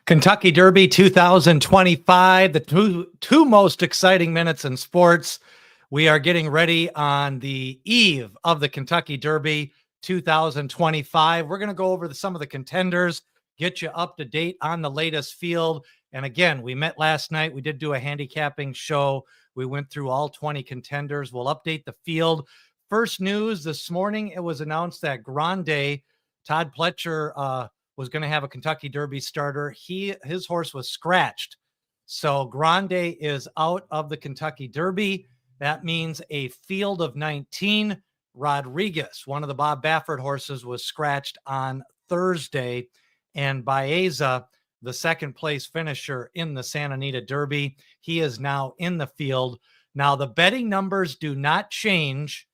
Kentucky Derby 2025, the two most exciting minutes in sports. We are getting ready on the eve of the Kentucky Derby 2025. We're going to go over some of the contenders, get you up to date on the latest field. And again, we met last night. We did do a handicapping show. We went through all 20 contenders. We'll update the field. First news this morning, it was announced that Grande, Todd Pletcher, was going to have a Kentucky Derby starter. His horse was scratched. So Grande is out of the Kentucky Derby. That means a field of 19. Rodriguez, one of the Bob Baffert horses, was scratched on Thursday. And Baeza, the second place finisher in the Santa Anita Derby, he is now in the field. Now, the betting numbers do not change,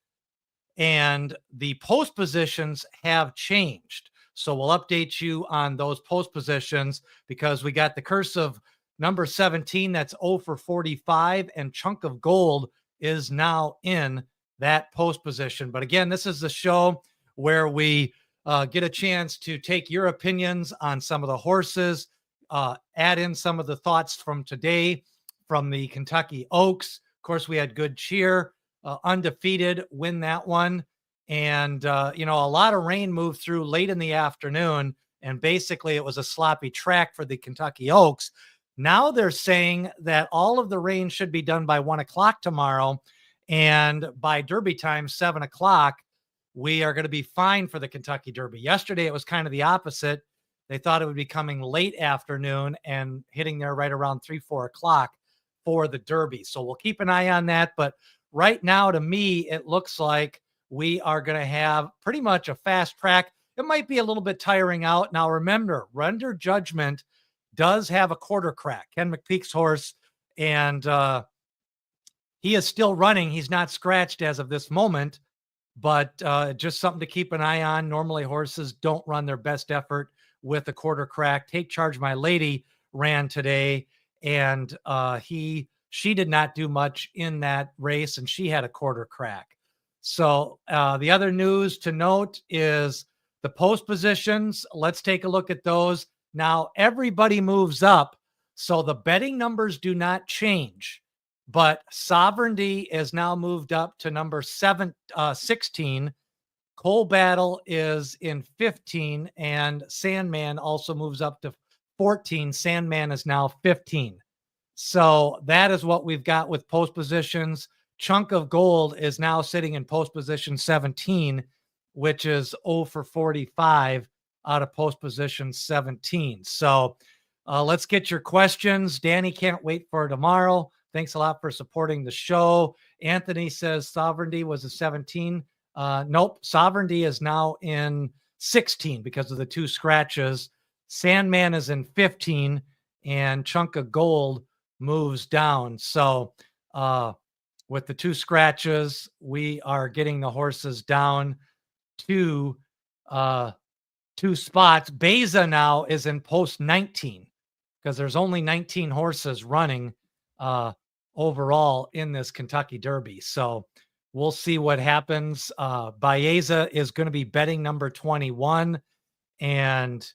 and the post positions have changed. So we'll update you on those post positions because we got the curse of number 17. That's 0 for 45, and Chunk of Gold is now in that post position. But again, this is the show where we get a chance to take your opinions on some of the horses, add in some of the thoughts from today from the Kentucky Oaks. Of course, we had good cheer, undefeated, win that one. And, a lot of rain moved through late in the afternoon, and basically it was a sloppy track for the Kentucky Oaks. Now they're saying that all of the rain should be done by 1 o'clock tomorrow. And by Derby time, 7 o'clock, we are going to be fine for the Kentucky Derby. Yesterday, it was kind of the opposite. They thought it would be coming late afternoon and hitting there right around 3, 4 o'clock for the Derby. So we'll keep an eye on that. But right now, to me, it looks like we are going to have pretty much a fast track. It might be a little bit tiring out. Now, remember, Render Judgment does have a quarter crack, Ken McPeak's horse, and he is still running. He's not scratched as of this moment, but just something to keep an eye on. Normally, horses don't run their best effort with a quarter crack. Take Charge My Lady ran today, and she did not do much in that race, and she had a quarter crack. So the other news to note is the post positions. Let's take a look at those. Now, everybody moves up, so the betting numbers do not change, but Sovereignty is now moved up to number 16. Coal Battle is in 15, and Sandman also moves up to 14. Sandman is now 15. So that is what we've got with post positions. Chunk of Gold is now sitting in post position 17, which is 0 for 45 out of post position 17. So let's get your questions. Danny can't wait for tomorrow. Thanks a lot for supporting the show. Anthony says Sovereignty was a 17. Nope. Sovereignty is now in 16 because of the 2 scratches. Sandman is in 15, and Chunk of Gold moves down. So, with the 2 scratches, we are getting the horses down to 2 spots. Beza now is in post 19 because there's only 19 horses running overall in this Kentucky Derby. So we'll see what happens. Baeza is going to be betting number 21. And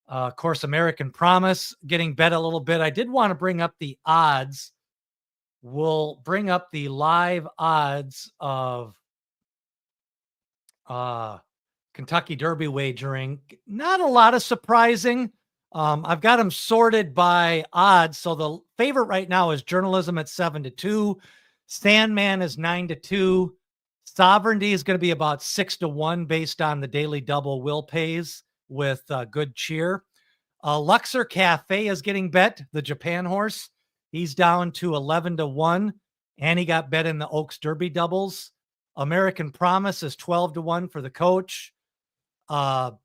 of course, American Promise getting bet a little bit. I did want to bring up the odds. We'll bring up the live odds of Kentucky Derby wagering. Not a lot of surprising. I've got them sorted by odds. So the favorite right now is Journalism at 7-2. Sandman is 9-2. Sovereignty is going to be about 6-1 based on the daily double will pays with good cheer. Luxor Cafe is getting bet, the Japan horse. He's down to 11-1, and he got bet in the Oaks Derby doubles. American Promise is 12-1 for the coach.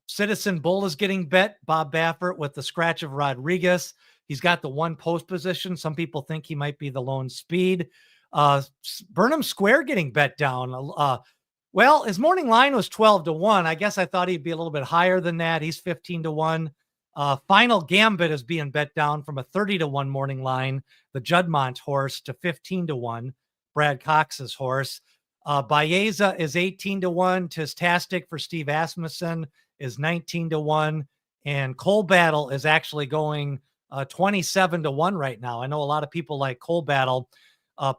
Citizen Bull is getting bet, Bob Baffert, with the scratch of Rodriguez. He's got the 1 post position. Some people think he might be the lone speed. Burnham Square getting bet down. Well, his morning line was 12-1. I guess I thought he'd be a little bit higher than that. He's 15-1. Final Gambit is being bet down from a 30-1 morning line, the Juddmonte horse, to 15-1, Brad Cox's horse. Baeza is 18-1. Tistastic for Steve Asmussen is 19-1. And Coal Battle is actually going 27-1 right now. I know a lot of people like Coal Battle.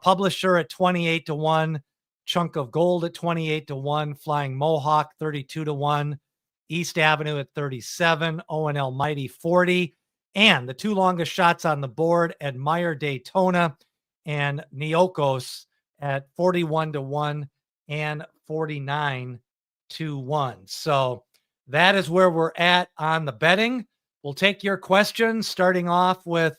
Publisher at 28-1, Chunk of Gold at 28-1, Flying Mohawk 32-1, East Avenue at 37, Owen Almighty 40, and the two longest shots on the board, Admire Daytona and Neokos at 41-1 and 49-1. So that is where we're at on the betting. We'll take your questions, starting off with,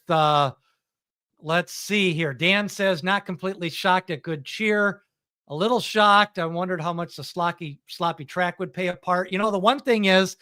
let's see here. Dan says, not completely shocked at Good Cheer. A little shocked. I wondered how much the sloppy track would play a part. You know, the one thing is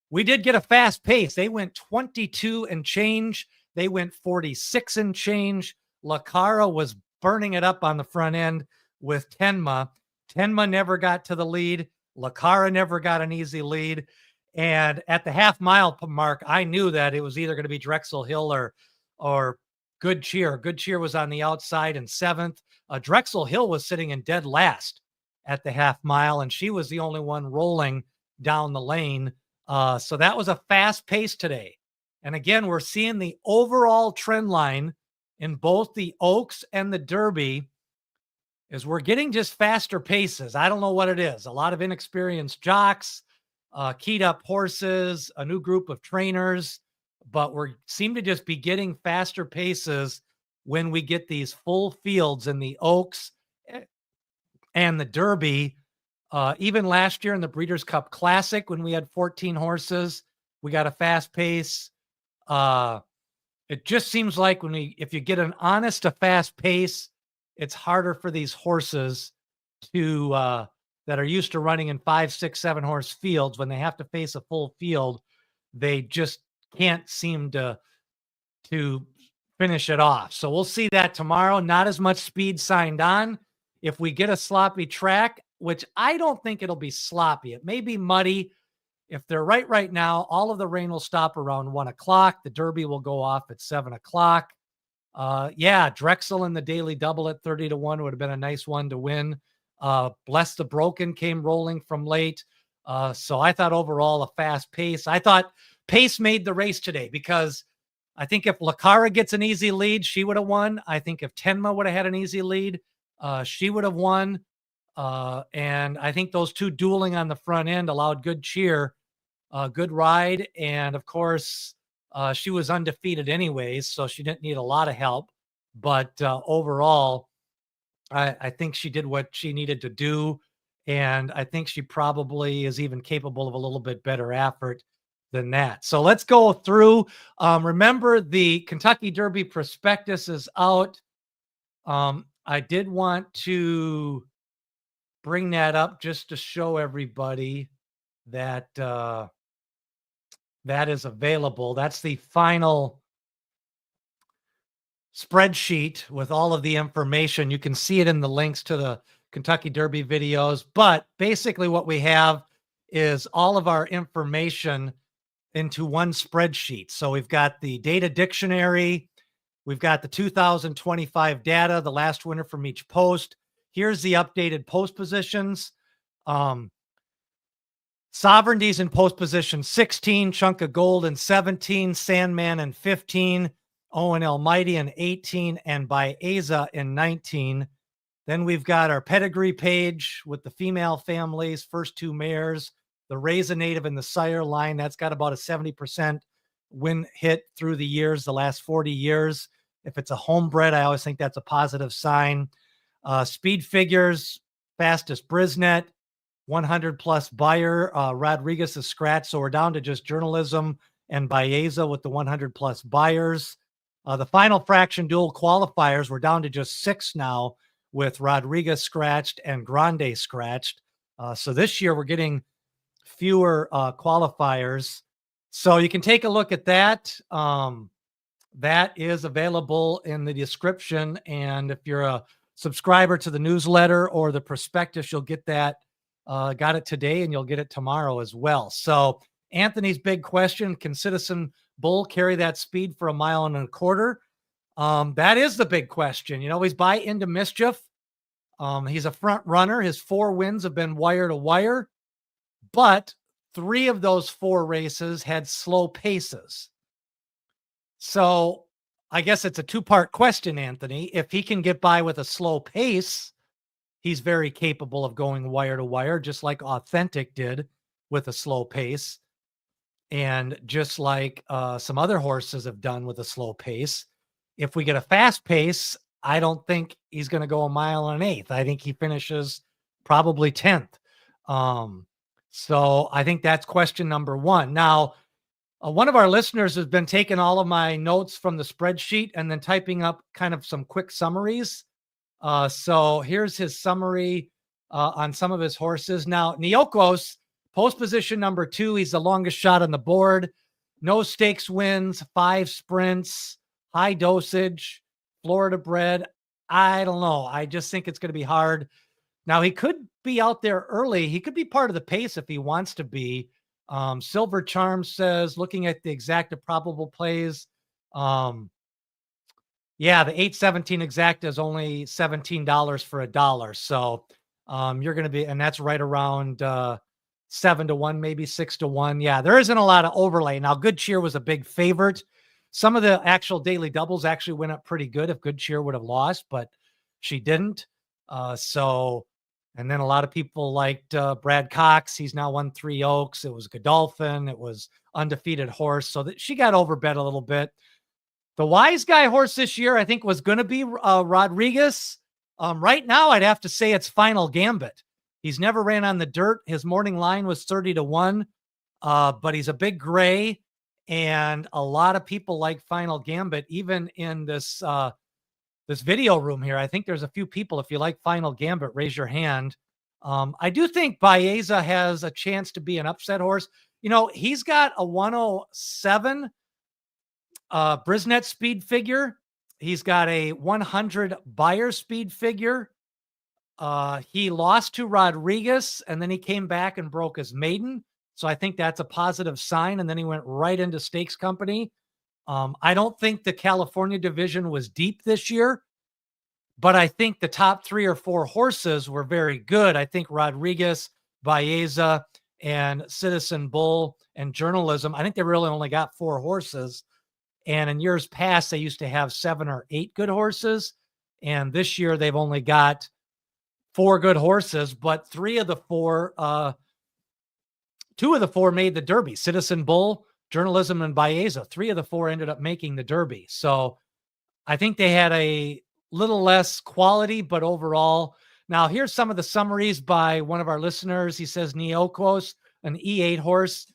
we did get a fast pace. They went 22 and change. They went 46 and change. Lacara was burning it up on the front end with Tenma. Tenma never got to the lead. Lacara never got an easy lead. And at the half mile mark, I knew that it was either going to be Drexel Hill or Good Cheer. Good Cheer was on the outside in seventh. Drexel Hill was sitting in dead last at the half mile, and she was the only one rolling down the lane. So that was a fast pace today. And again, we're seeing the overall trend line in both the Oaks and the Derby is we're getting just faster paces. I don't know what it is. A lot of inexperienced jocks, keyed up horses, a new group of trainers, but we seem to just be getting faster paces when we get these full fields in the Oaks and the Derby. Even last year in the Breeders' Cup Classic, when we had 14 horses, we got a fast pace. It just seems like if you get an honest to fast pace, it's harder for these horses to that are used to running in 5, 6, 7 horse fields. When they have to face a full field, they just can't seem to finish it off. So we'll see that tomorrow. Not as much speed signed on. If we get a sloppy track, which I don't think it'll be sloppy, it may be muddy. If they're right now, all of the rain will stop around 1 o'clock. The Derby will go off at 7 o'clock. Yeah, Drexel in the daily double at 30-1 would have been a nice one to win. Bless the Broken came rolling from late. So I thought overall a fast pace. I thought pace made the race today because I think if Lacara gets an easy lead, she would have won. I think if Tenma would have had an easy lead, she would have won. And I think those two dueling on the front end allowed Good Cheer, good ride. And of course, she was undefeated anyways, so she didn't need a lot of help. But overall, I think she did what she needed to do. And I think she probably is even capable of a little bit better effort than that. So let's go through. Remember, the Kentucky Derby prospectus is out. I did want to bring that up just to show everybody that that is available. That's the final spreadsheet with all of the information. You can see it in the links to the Kentucky Derby videos. But basically what we have is all of our information into one spreadsheet. So we've got the data dictionary. We've got the 2025 data, the last winner from each post. Here's the updated post positions. Sovereignties in post position 16, Chunk of Gold in 17, Sandman in 15, Owen Almighty in 18, and Baeza in 19. Then we've got our pedigree page with the female families, first two mares, the Raisin Native and the Sire line. That's got about a 70% win hit through the years, the last 40 years. If it's a homebred, I always think that's a positive sign. Speed figures, fastest Brisnet, 100 plus buyer. Rodriguez is scratched, so we're down to just journalism and Baeza with the 100 plus buyers. The final fraction dual qualifiers, we're down to just 6 now with Rodriguez scratched and Grande scratched. So this year we're getting fewer qualifiers. So you can take a look at that. That is available in the description. And if you're a subscriber to the newsletter or the prospectus, you'll get that. Got it today and you'll get it tomorrow as well. So Anthony's big question, can Citizen Bull carry that speed for 1.25 miles? That is the big question. You know, he's by Into Mischief. He's a front runner. His 4 wins have been wire to wire, but 3 of those 4 races had slow paces. So I guess it's a two-part question, Anthony. If he can get by with a slow pace, he's very capable of going wire to wire, just like Authentic did with a slow pace. And just like some other horses have done with a slow pace. If we get a fast pace, I don't think he's going to go a mile and an eighth. I think he finishes probably 10th. So I think that's question number one. Now, one of our listeners has been taking all of my notes from the spreadsheet and then typing up kind of some quick summaries. So here's his summary on some of his horses. Now, Niokos, post position number 2. He's the longest shot on the board. No stakes wins, 5 sprints, high dosage, Florida bred. I don't know. I just think it's going to be hard. Now, he could be out there early. He could be part of the pace if he wants to be. Silver Charm says, looking at the exacta probable plays, yeah, the 817 exacta is only $17 for $1. So you're going to be, and that's right around 7-1, maybe 6-1. Yeah, there isn't a lot of overlay. Now, Good Cheer was a big favorite. Some of the actual daily doubles actually went up pretty good if Good Cheer would have lost, but she didn't. And then a lot of people liked Brad Cox. He's now won 3 Oaks. It was Godolphin. It was undefeated horse. So that she got overbet a little bit. The wise guy horse this year, I think, was going to be Rodriguez. Right now, I'd have to say it's Final Gambit. He's never ran on the dirt. His morning line was 30-1, but he's a big gray, and a lot of people like Final Gambit, even in this this video room here. I think there's a few people. If you like Final Gambit, raise your hand. I do think Baeza has a chance to be an upset horse. You know, he's got a 107 Brisnet speed figure. He's got a 100 buyer speed figure. He lost to Rodriguez, and then he came back and broke his maiden. So I think that's a positive sign. And then he went right into Stakes Company. I don't think the California division was deep this year, but I think the top 3 or 4 horses were very good. I think Rodriguez, Baeza, and Citizen Bull and Journalism, I think they really only got 4 horses. And in years past, they used to have 7 or 8 good horses. And this year they've only got 4 good horses, but 2 of the 4 made the Derby. Citizen Bull, Journalism, and Baeza. 3 of the 4 ended up making the Derby. So I think they had a little less quality, but overall. Now, here's some of the summaries by one of our listeners. He says Niokos, an E8 horse.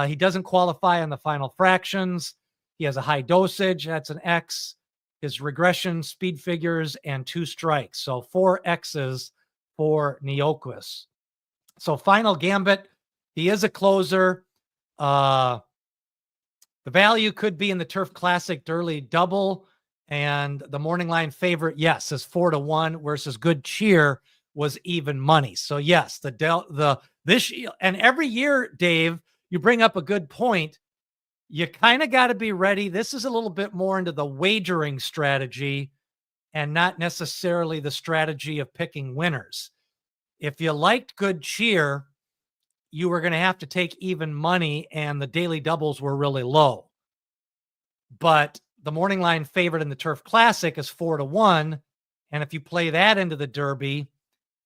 He doesn't qualify on the final fractions. He has a high dosage. That's an X. His regression, speed figures, and 2 strikes. So 4 X's for Niokos. So Final Gambit, he is a closer. The value could be in the Turf Classic Durley double, and the morning line favorite, yes, is 4-1 versus Good Cheer was even money. So yes, this and every year, Dave, you bring up a good point. You kind of got to be ready. This is a little bit more into the wagering strategy and not necessarily the strategy of picking winners. If you liked Good Cheer, you were going to have to take even money, and the daily doubles were really low. But the morning line favorite in the Turf Classic is 4-1. And if you play that into the Derby,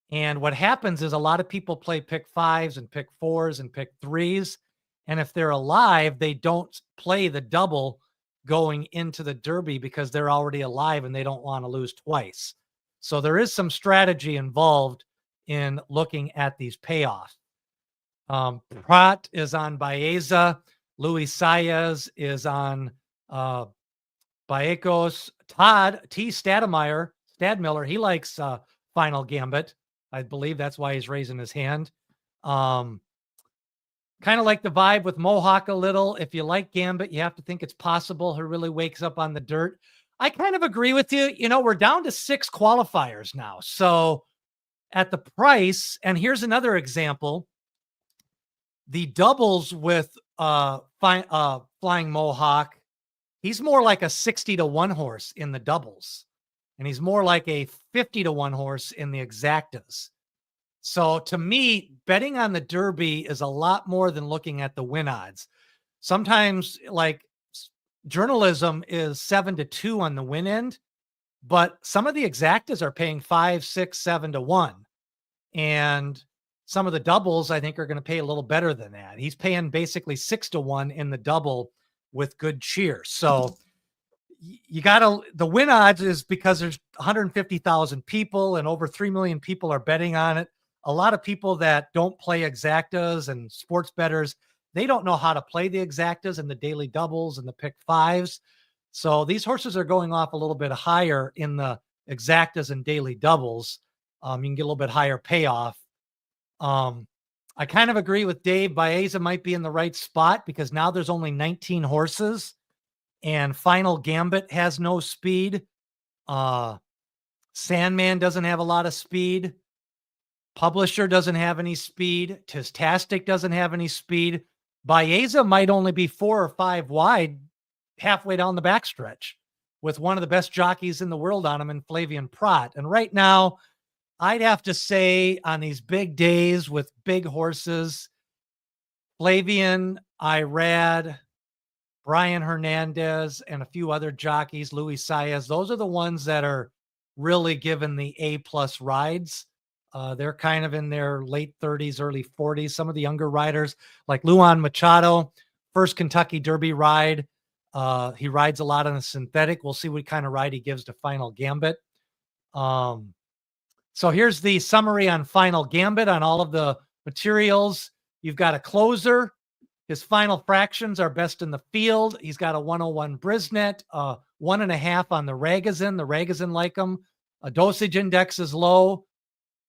and what happens is a lot of people play pick 5s and pick 4s and pick 3s. And if they're alive, they don't play the double going into the Derby because they're already alive and they don't want to lose twice. So there is some strategy involved in looking at these payoffs. Prat is on Baeza. Luis Saez is on Baecos. Todd T. Stadmiller, he likes Final Gambit. I believe that's why he's raising his hand. Kind of like the vibe with Mohawk a little. If you like Gambit, you have to think it's possible he really wakes up on the dirt. I kind of agree with you. You know, we're down to 6 qualifiers now. So at the price, and here's another example. The doubles with Flying Mohawk, he's more like a 60-1 horse in the doubles. And he's more like a 50-1 horse in the exactas. So to me, betting on the Derby is a lot more than looking at the win odds. Sometimes, like journalism is 7-2 on the win end, but some of the exactas are paying 5, 6, 7-1. And some of the doubles, I think, are going to pay a little better than that. He's paying basically 6-1 in the double with good cheer. So you got to, the win odds is because there's 150,000 people and over 3 million people are betting on it. A lot of people that don't play exactas and sports bettors, they don't know how to play the exactas and the daily doubles and the pick fives. So these horses are going off a little bit higher in the exactas and daily doubles. You can get a little bit higher payoff. I kind of agree with Dave. Baeza might be in the right spot because now there's only 19 horses and Final Gambit has no speed. Sandman doesn't have a lot of speed. Publisher doesn't have any speed. Tistastic doesn't have any speed. Baeza might only be 4 or 5 wide halfway down the backstretch with one of the best jockeys in the world on him in Flavian Prat. And right now, I'd have to say on these big days with big horses, Flavian, Irad, Brian Hernandez, and a few other jockeys, Luis Saez, those are the ones that are really given the A-plus rides. They're kind of in their late 30s, early 40s. Some of the younger riders like Luan Machado, first Kentucky Derby ride. He rides a lot on a synthetic. We'll see what kind of ride he gives to Final Gambit. So here's the summary on Final Gambit on all of the materials. You've got a closer. His final fractions are best in the field. He's got a 101 Brisnet, 1.5 on the Ragozin. The Ragozin like him. A dosage index is low.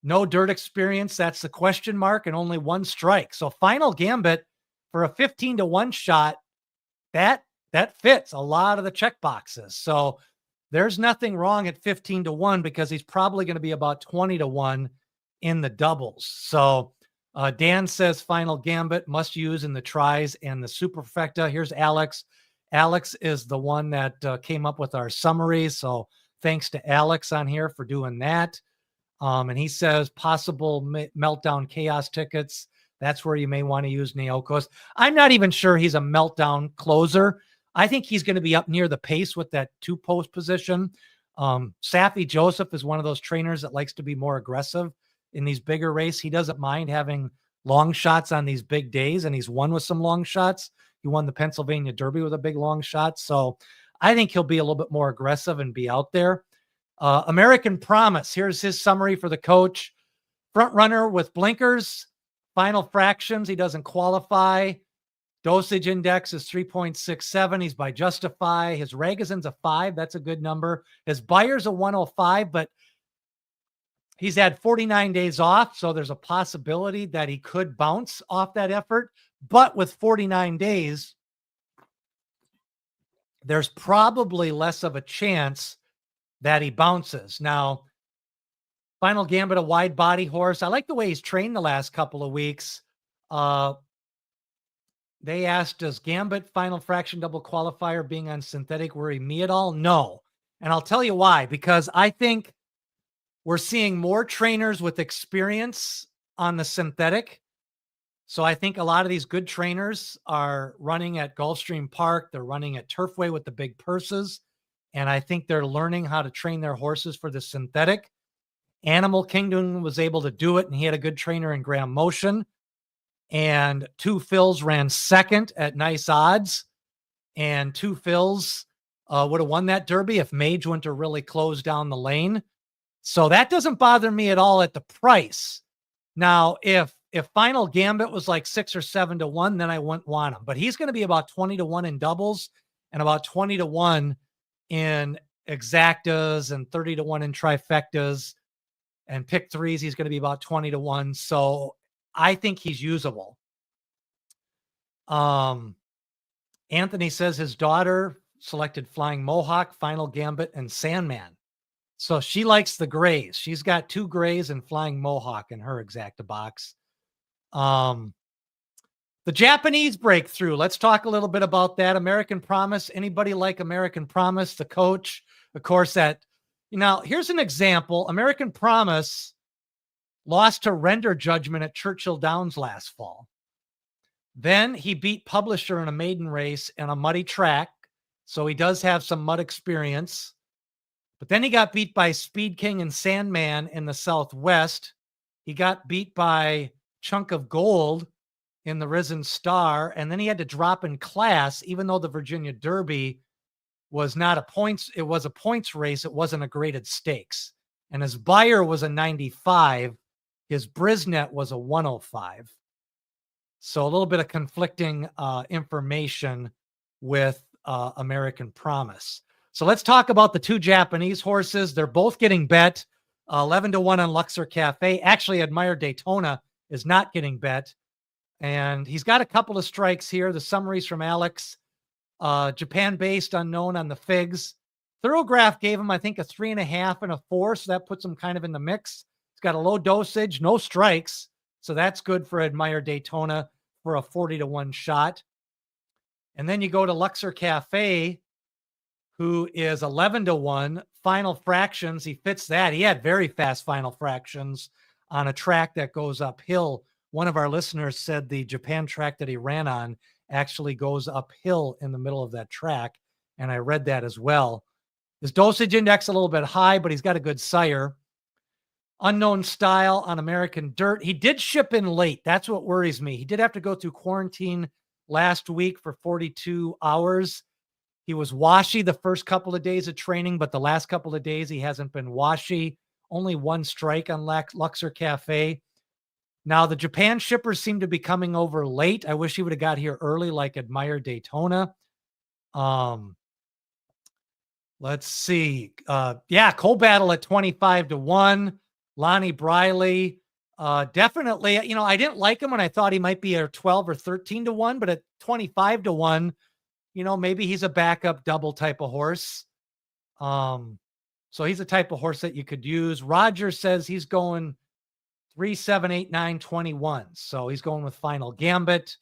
No dirt experience. That's the question mark, and only 1 strike. So Final Gambit for a 15-1 shot, that fits a lot of the check boxes. So there's nothing wrong at 15-1 because he's probably going to be about 20-1 in the doubles. So Dan says Final Gambit must use in the tries and the superfecta. Here's Alex. Alex is the one that came up with our summary. So thanks to Alex on here for doing that. And he says possible meltdown chaos tickets. That's where you may want to use Neokos. I'm not even sure he's a meltdown closer. I think he's going to be up near the pace with that 2-post position. Safi Joseph is one of those trainers that likes to be more aggressive in these bigger races. He doesn't mind having long shots on these big days, and he's won with some long shots. He won the Pennsylvania Derby with a big long shot. So I think he'll be a little bit more aggressive and be out there. American Promise. Here's his summary for the coach. Front runner with blinkers. Final fractions. He doesn't qualify. Dosage index is 3.67. He's by Justify. His Ragozin's a 5. That's a good number. His Bayer's a 105, but he's had 49 days off. So there's a possibility that he could bounce off that effort. But with 49 days, there's probably less of a chance that he bounces. Now, Final Gambit, a wide body horse. I like the way he's trained the last couple of weeks. They asked, does Gambit final fraction double qualifier being on synthetic worry me at all? No. And I'll tell you why, because I think we're seeing more trainers with experience on the synthetic. So I think a lot of these good trainers are running at Gulfstream Park. They're running at Turfway with the big purses. And I think they're learning how to train their horses for the synthetic. Animal Kingdom was able to do it, and he had a good trainer in Graham Motion. And Two Phils ran second at nice odds. And Two Phils would have won that Derby if Mage wouldn't have really closed down the lane. So that doesn't bother me at all at the price. Now, if Final Gambit was like 6 or 7-1, then I wouldn't want him. But he's going to be about 20-1 in doubles and about 20-1 in exactas and 30-1 in trifectas and pick threes. He's going to be about 20-1. So I think he's usable. Anthony says his daughter selected Flying Mohawk, Final Gambit, and Sandman. So she likes the grays. She's got 2 grays and Flying Mohawk in her exacta box. The Japanese breakthrough. Let's talk a little bit about that. American Promise. Anybody like American Promise? The coach, of course, that, now here's an example. American Promise lost to Render Judgment at Churchill Downs last fall. Then he beat Publisher in a maiden race in a muddy track. So he does have some mud experience. But then he got beat by Speed King and Sandman in the Southwest. He got beat by Chunk of Gold in the Risen Star. And then he had to drop in class, even though the Virginia Derby was not a points. It was a points race. It wasn't a graded stakes. And his buyer was a 95. His Brisnet was a 105. So a little bit of conflicting information with American Promise. So let's talk about the two Japanese horses. They're both getting bet 11-1 on Luxor Cafe. Actually, Admire Daytona is not getting bet. And he's got a couple of strikes here. The summaries from Alex. Japan-based, unknown on the figs. Thorograph gave him, I think, a 3.5 and a 4. So that puts him kind of in the mix. He's got a low dosage, no strikes. So that's good for Admire Daytona for a 40-1 shot. And then you go to Luxor Cafe, who is 11-1. Final fractions, he fits that. He had very fast final fractions on a track that goes uphill. One of our listeners said the Japan track that he ran on actually goes uphill in the middle of that track. And I read that as well. His dosage index a little bit high, but he's got a good sire. Unknown style on American Dirt. He did ship in late. That's what worries me. He did have to go through quarantine last week for 42 hours. He was washy the first couple of days of training, but the last couple of days he hasn't been washy. Only one strike on Luxor Cafe. Now, the Japan shippers seem to be coming over late. I wish he would have got here early like Admire Daytona. Let's see. Coal Battle at 25-1. Lonnie Briley. Definitely, I didn't like him when I thought he might be a 12 or 13-1, but at 25-1, maybe he's a backup double type of horse. So he's a type of horse that you could use. Roger says he's going 3, 7, 8, 9, 21. So he's going with Final Gambit,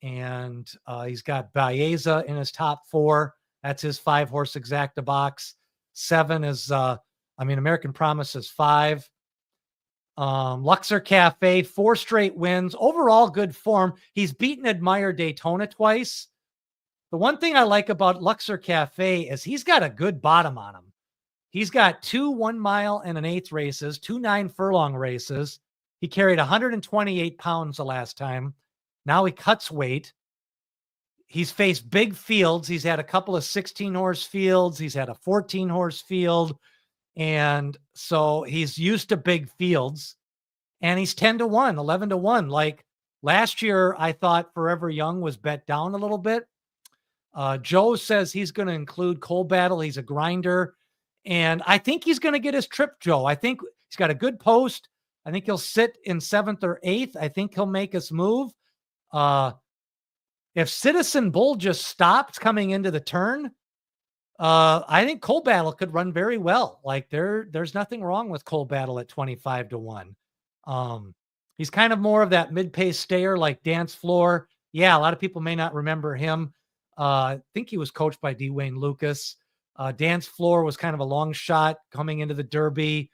and he's got Baeza in his top 4. That's his 5-horse exacta box. 7 is, American Promise is 5. Luxor Cafe, 4 straight wins. Overall, good form. He's beaten Admire Daytona twice. The one thing I like about Luxor Cafe is he's got a good bottom on him. He's got 2 1 mile and an 1/8 races, 2 9-furlong races. He carried 128 pounds the last time. Now he cuts weight. He's faced big fields. He's had a couple of 16-horse fields. He's had a 14-horse field. And so he's used to big fields. And he's 10-1, 11-1. Like last year, I thought Forever Young was bet down a little bit. Joe says he's going to include Coal Battle. He's a grinder. And I think he's going to get his trip, Joe. I think he's got a good post. I think he'll sit in 7th or 8th. I think he'll make his move. If Citizen Bull just stops coming into the turn, I think Coal Battle could run very well. Like there's nothing wrong with Coal Battle at 25-1. He's kind of more of that mid-pace stayer like Dance Floor. Yeah, a lot of people may not remember him. I think he was coached by D. Wayne Lucas. Dance Floor was kind of a long shot coming into the Derby,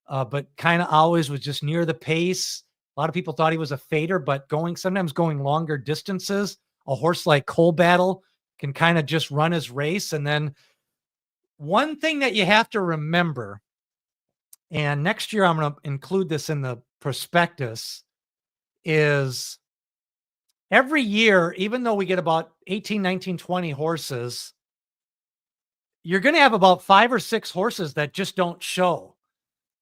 but kind of always was just near the pace. A lot of people thought he was a fader, but sometimes going longer distances. A horse like Coal Battle can kind of just run his race. And then one thing that you have to remember, and next year I'm going to include this in the prospectus, is every year, even though we get about 18, 19, 20 horses, you're going to have about 5 or 6 horses that just don't show.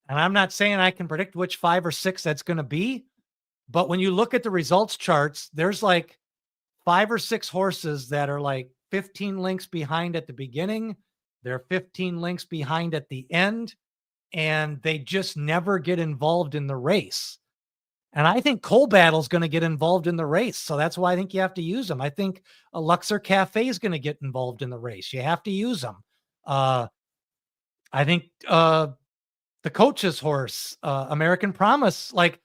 And I'm not saying I can predict which 5 or 6 that's going to be, but when you look at the results charts, there's like 5 or 6 horses that are like 15 lengths behind at the beginning. They're 15 lengths behind at the end, and they just never get involved in the race. And I think Coal Battle is going to get involved in the race. So that's why I think you have to use them. I think a Luxor Cafe is going to get involved in the race. You have to use them. I think the coach's horse, American Promise, like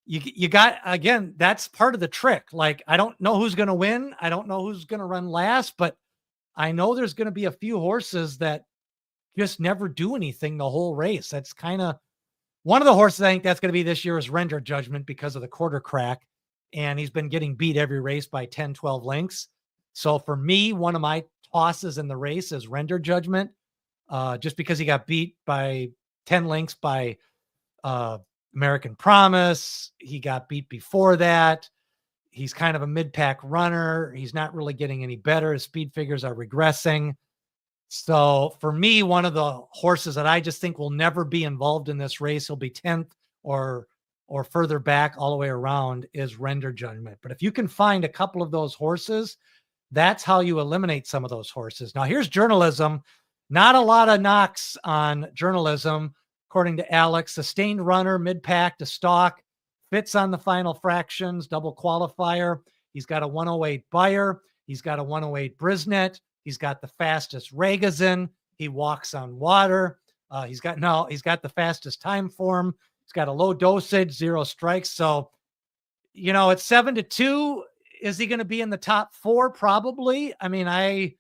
you got, again, that's part of the trick. Like, I don't know who's going to win. I don't know who's going to run last, but I know there's going to be a few horses that just never do anything the whole race. That's kind of one of the horses I think that's going to be this year is Render Judgment because of the quarter crack. And he's been getting beat every race by 10, 12 lengths. So for me, one of my tosses in the race is Render Judgment, just because he got beat by 10 lengths by American Promise. He got beat before that. He's kind of a mid-pack runner. He's not really getting any better. His speed figures are regressing. So for me, one of the horses that I just think will never be involved in this race, he'll be 10th or further back all the way around, is Render Judgment. But if you can find a couple of those horses, that's how you eliminate some of those horses. Now here's Journalism. Not a lot of knocks on Journalism. According to Alex, sustained runner, mid-pack to stalk, fits on the final fractions, double qualifier. He's got a 108 Bayer. He's got a 108 Brisnet. He's got the fastest Ragazin. He walks on water. He's got the fastest time form. He's got a low dosage, 0 strikes. So, it's 7-2. Is he going to be in the top 4? Probably. I mean, I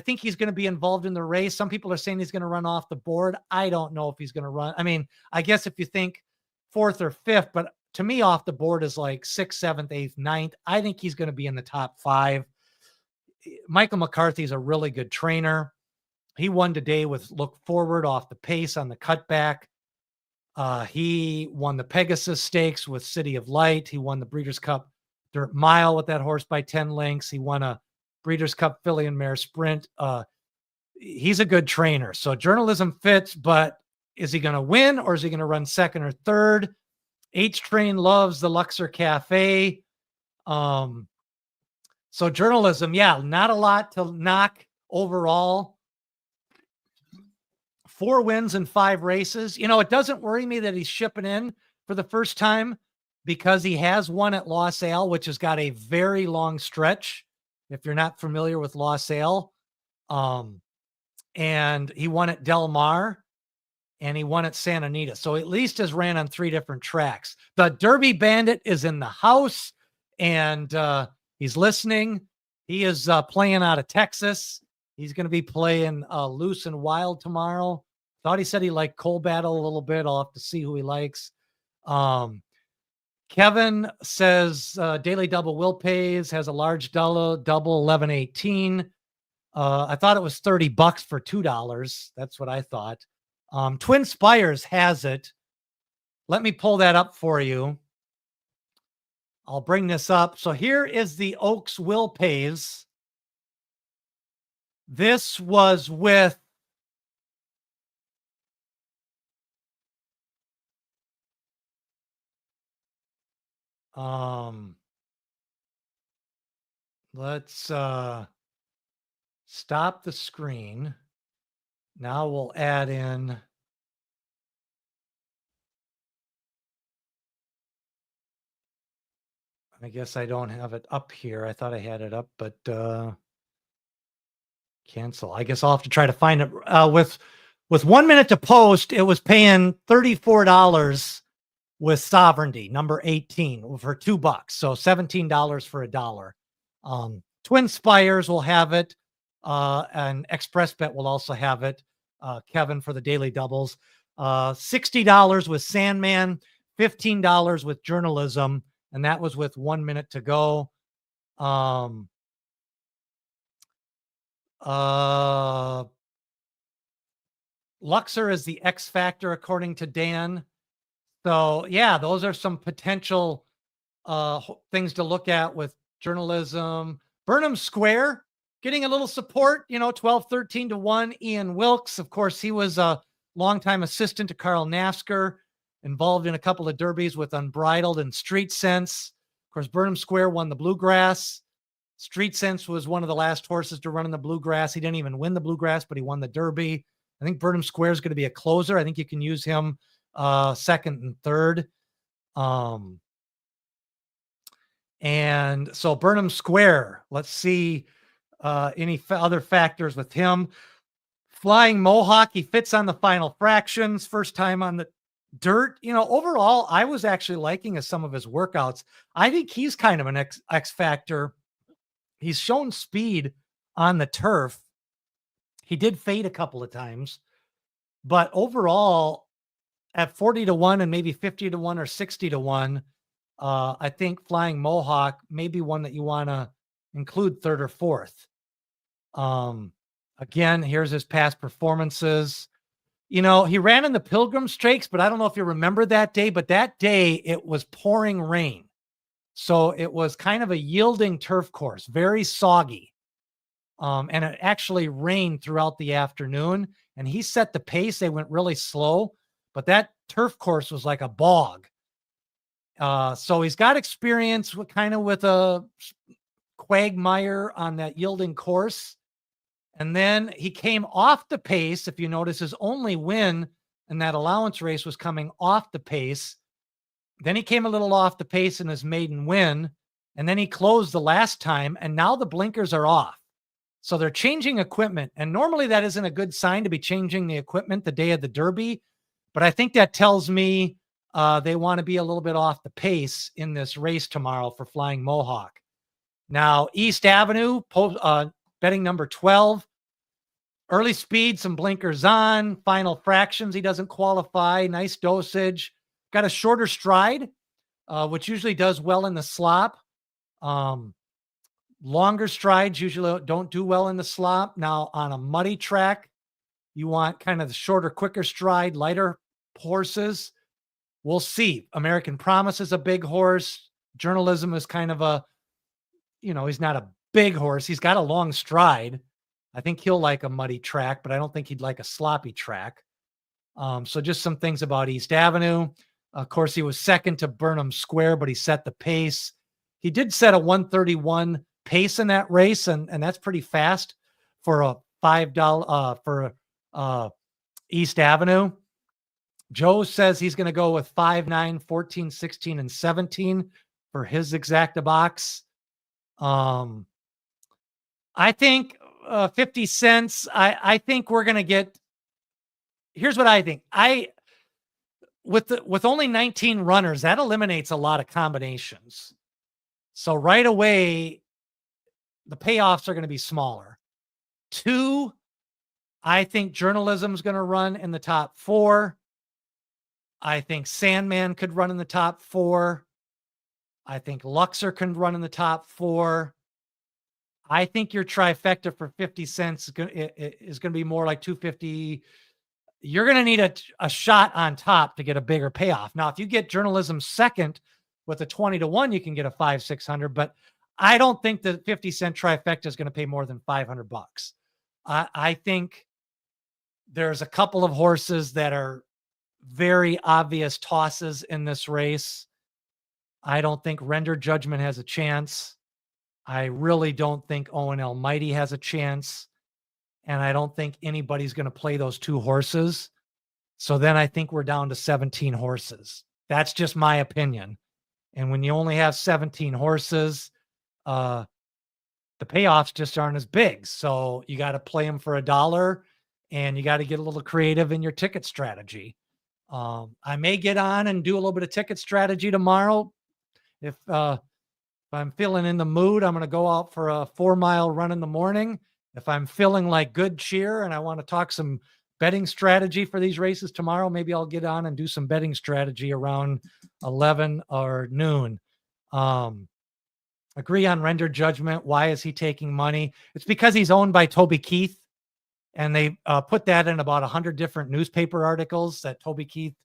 think he's going to be involved in the race. Some people are saying he's going to run off the board. I don't know if he's going to run. I mean, I guess if you think 4th or 5th, but to me, off the board is like 6th, 7th, 8th, 9th. I think he's going to be in the top 5. Michael McCarthy's a really good trainer. He won today with Look Forward off the pace on the cutback. He won the Pegasus Stakes with City of Light. He won the Breeders' Cup Dirt Mile with that horse by 10 lengths. He won a Breeders' Cup Filly and Mare Sprint. He's a good trainer. So Journalism fits, but is he going to win or is he going to run 2nd or 3rd? H-Train loves the Luxor Cafe. So Journalism, not a lot to knock overall. 4 wins in 5 races. It doesn't worry me that he's shipping in for the first time because he has won at Los Ale, which has got a very long stretch. If you're not familiar with Los Ale, and he won at Del Mar and he won at Santa Anita. So at least has ran on 3 different tracks. The Derby Bandit is in the house and he's listening. He is playing out of Texas. He's going to be playing Loose and Wild tomorrow. Thought he said he liked Coal Battle a little bit. I'll have to see who he likes. Kevin says Daily Double Will Pays has a large double 11.18. I thought it was $30 for $2. That's what I thought. Twin Spires has it. Let me pull that up for you. I'll bring this up. So here is the Oaks Will Pays. This was with let's stop the screen. Now we'll add in I guess I don't have it up here. I thought I had it up, but cancel. I guess I'll have to try to find it. With 1 minute to post, it was paying $34 with Sovereignty, number 18, for $2. So $17 for $1. Twin Spires will have it, and Express Bet will also have it. Kevin for the daily doubles. $60 with Sandman, $15 with Journalism, and that was with 1 minute to go. Luxor is the X factor, according to Dan. So yeah, those are some potential things to look at with Journalism. Burnham Square getting a little support, 12-13 to 1. Ian Wilkes, of course, he was a longtime assistant to Carl Nasker, involved in a couple of derbies with Unbridled and Street Sense. Of course, Burnham Square won the Bluegrass. Street Sense was one of the last horses to run in the Bluegrass. He didn't even win the Bluegrass, but he won the Derby. I think Burnham Square is going to be a closer. I think you can use him 2nd and 3rd. And so Burnham Square, let's see any other factors with him. Flying Mohawk, he fits on the final fractions, first time on the dirt. Overall, I was actually liking some of his workouts. I think he's kind of an X factor. He's shown speed on the turf. He did fade a couple of times, but overall at 40 to 1 and maybe 50 to 1 or 60 to 1, I think Flying Mohawk may be one that you want to include 3rd or 4th. Again, here's his past performances. You know, he ran in the Pilgrim Stakes, but I don't know if you remember that day, but that day it was pouring rain. So it was kind of a yielding turf course, very soggy. And it actually rained throughout the afternoon, and he set the pace. They went really slow, but that turf course was like a bog. So he's got experience with a quagmire on that yielding course. And then he came off the pace. If you notice, his only win in that allowance race was coming off the pace. Then he came a little off the pace in his maiden win, and then he closed the last time, and now the blinkers are off. So they're changing equipment, and normally that isn't a good sign to be changing the equipment the day of the Derby, but I think that tells me they want to be a little bit off the pace in this race tomorrow for Flying Mohawk. Now, East Avenue, betting number 12. Early speed, some blinkers on. Final fractions, he doesn't qualify. Nice dosage. Got a shorter stride, which usually does well in the slop. Longer strides usually don't do well in the slop. Now, on a muddy track, you want kind of the shorter, quicker stride, lighter horses. We'll see. American Promise is a big horse. Journalism is kind of a, he's not a big horse. He's got a long stride. I think he'll like a muddy track, but I don't think he'd like a sloppy track. So just some things about East Avenue. Of course, he was second to Burnham Square, but he set the pace. He did set a 131 pace in that race, and that's pretty fast for a $5 for East Avenue. Joe says he's going to go with 5, 9, 14, 16, and 17 for his exacta box. I think 50 cents. I think we're going to get. Here's what I think. With only 19 runners, that eliminates a lot of combinations. So right away, the payoffs are going to be smaller. 2, I think Journalism is going to run in the top 4. I think Sandman could run in the top 4. I think Luxor can run in the top 4. I think your trifecta for 50 cents is going to be more like 250. You're going to need a shot on top to get a bigger payoff. Now, if you get Journalism second with a 20-1, you can get a 500-600, but I don't think the 50-cent trifecta is going to pay more than $500. I think there's a couple of horses that are very obvious tosses in this race. I don't think Render Judgment has a chance. I really don't think Owen Almighty has a chance. And I don't think anybody's going to play those 2 horses. So then I think we're down to 17 horses. That's just my opinion. And when you only have 17 horses, the payoffs just aren't as big. So you got to play them for $1, and you got to get a little creative in your ticket strategy. I may get on and do a little bit of ticket strategy tomorrow. If I'm feeling in the mood, I'm going to go out for a 4-mile run in the morning. If I'm feeling like good cheer and I want to talk some betting strategy for these races tomorrow, maybe I'll get on and do some betting strategy around 11 or noon. Agree on Render Judgment. Why is he taking money? It's because he's owned by Toby Keith, and they put that in about 100 different newspaper articles that Toby Keith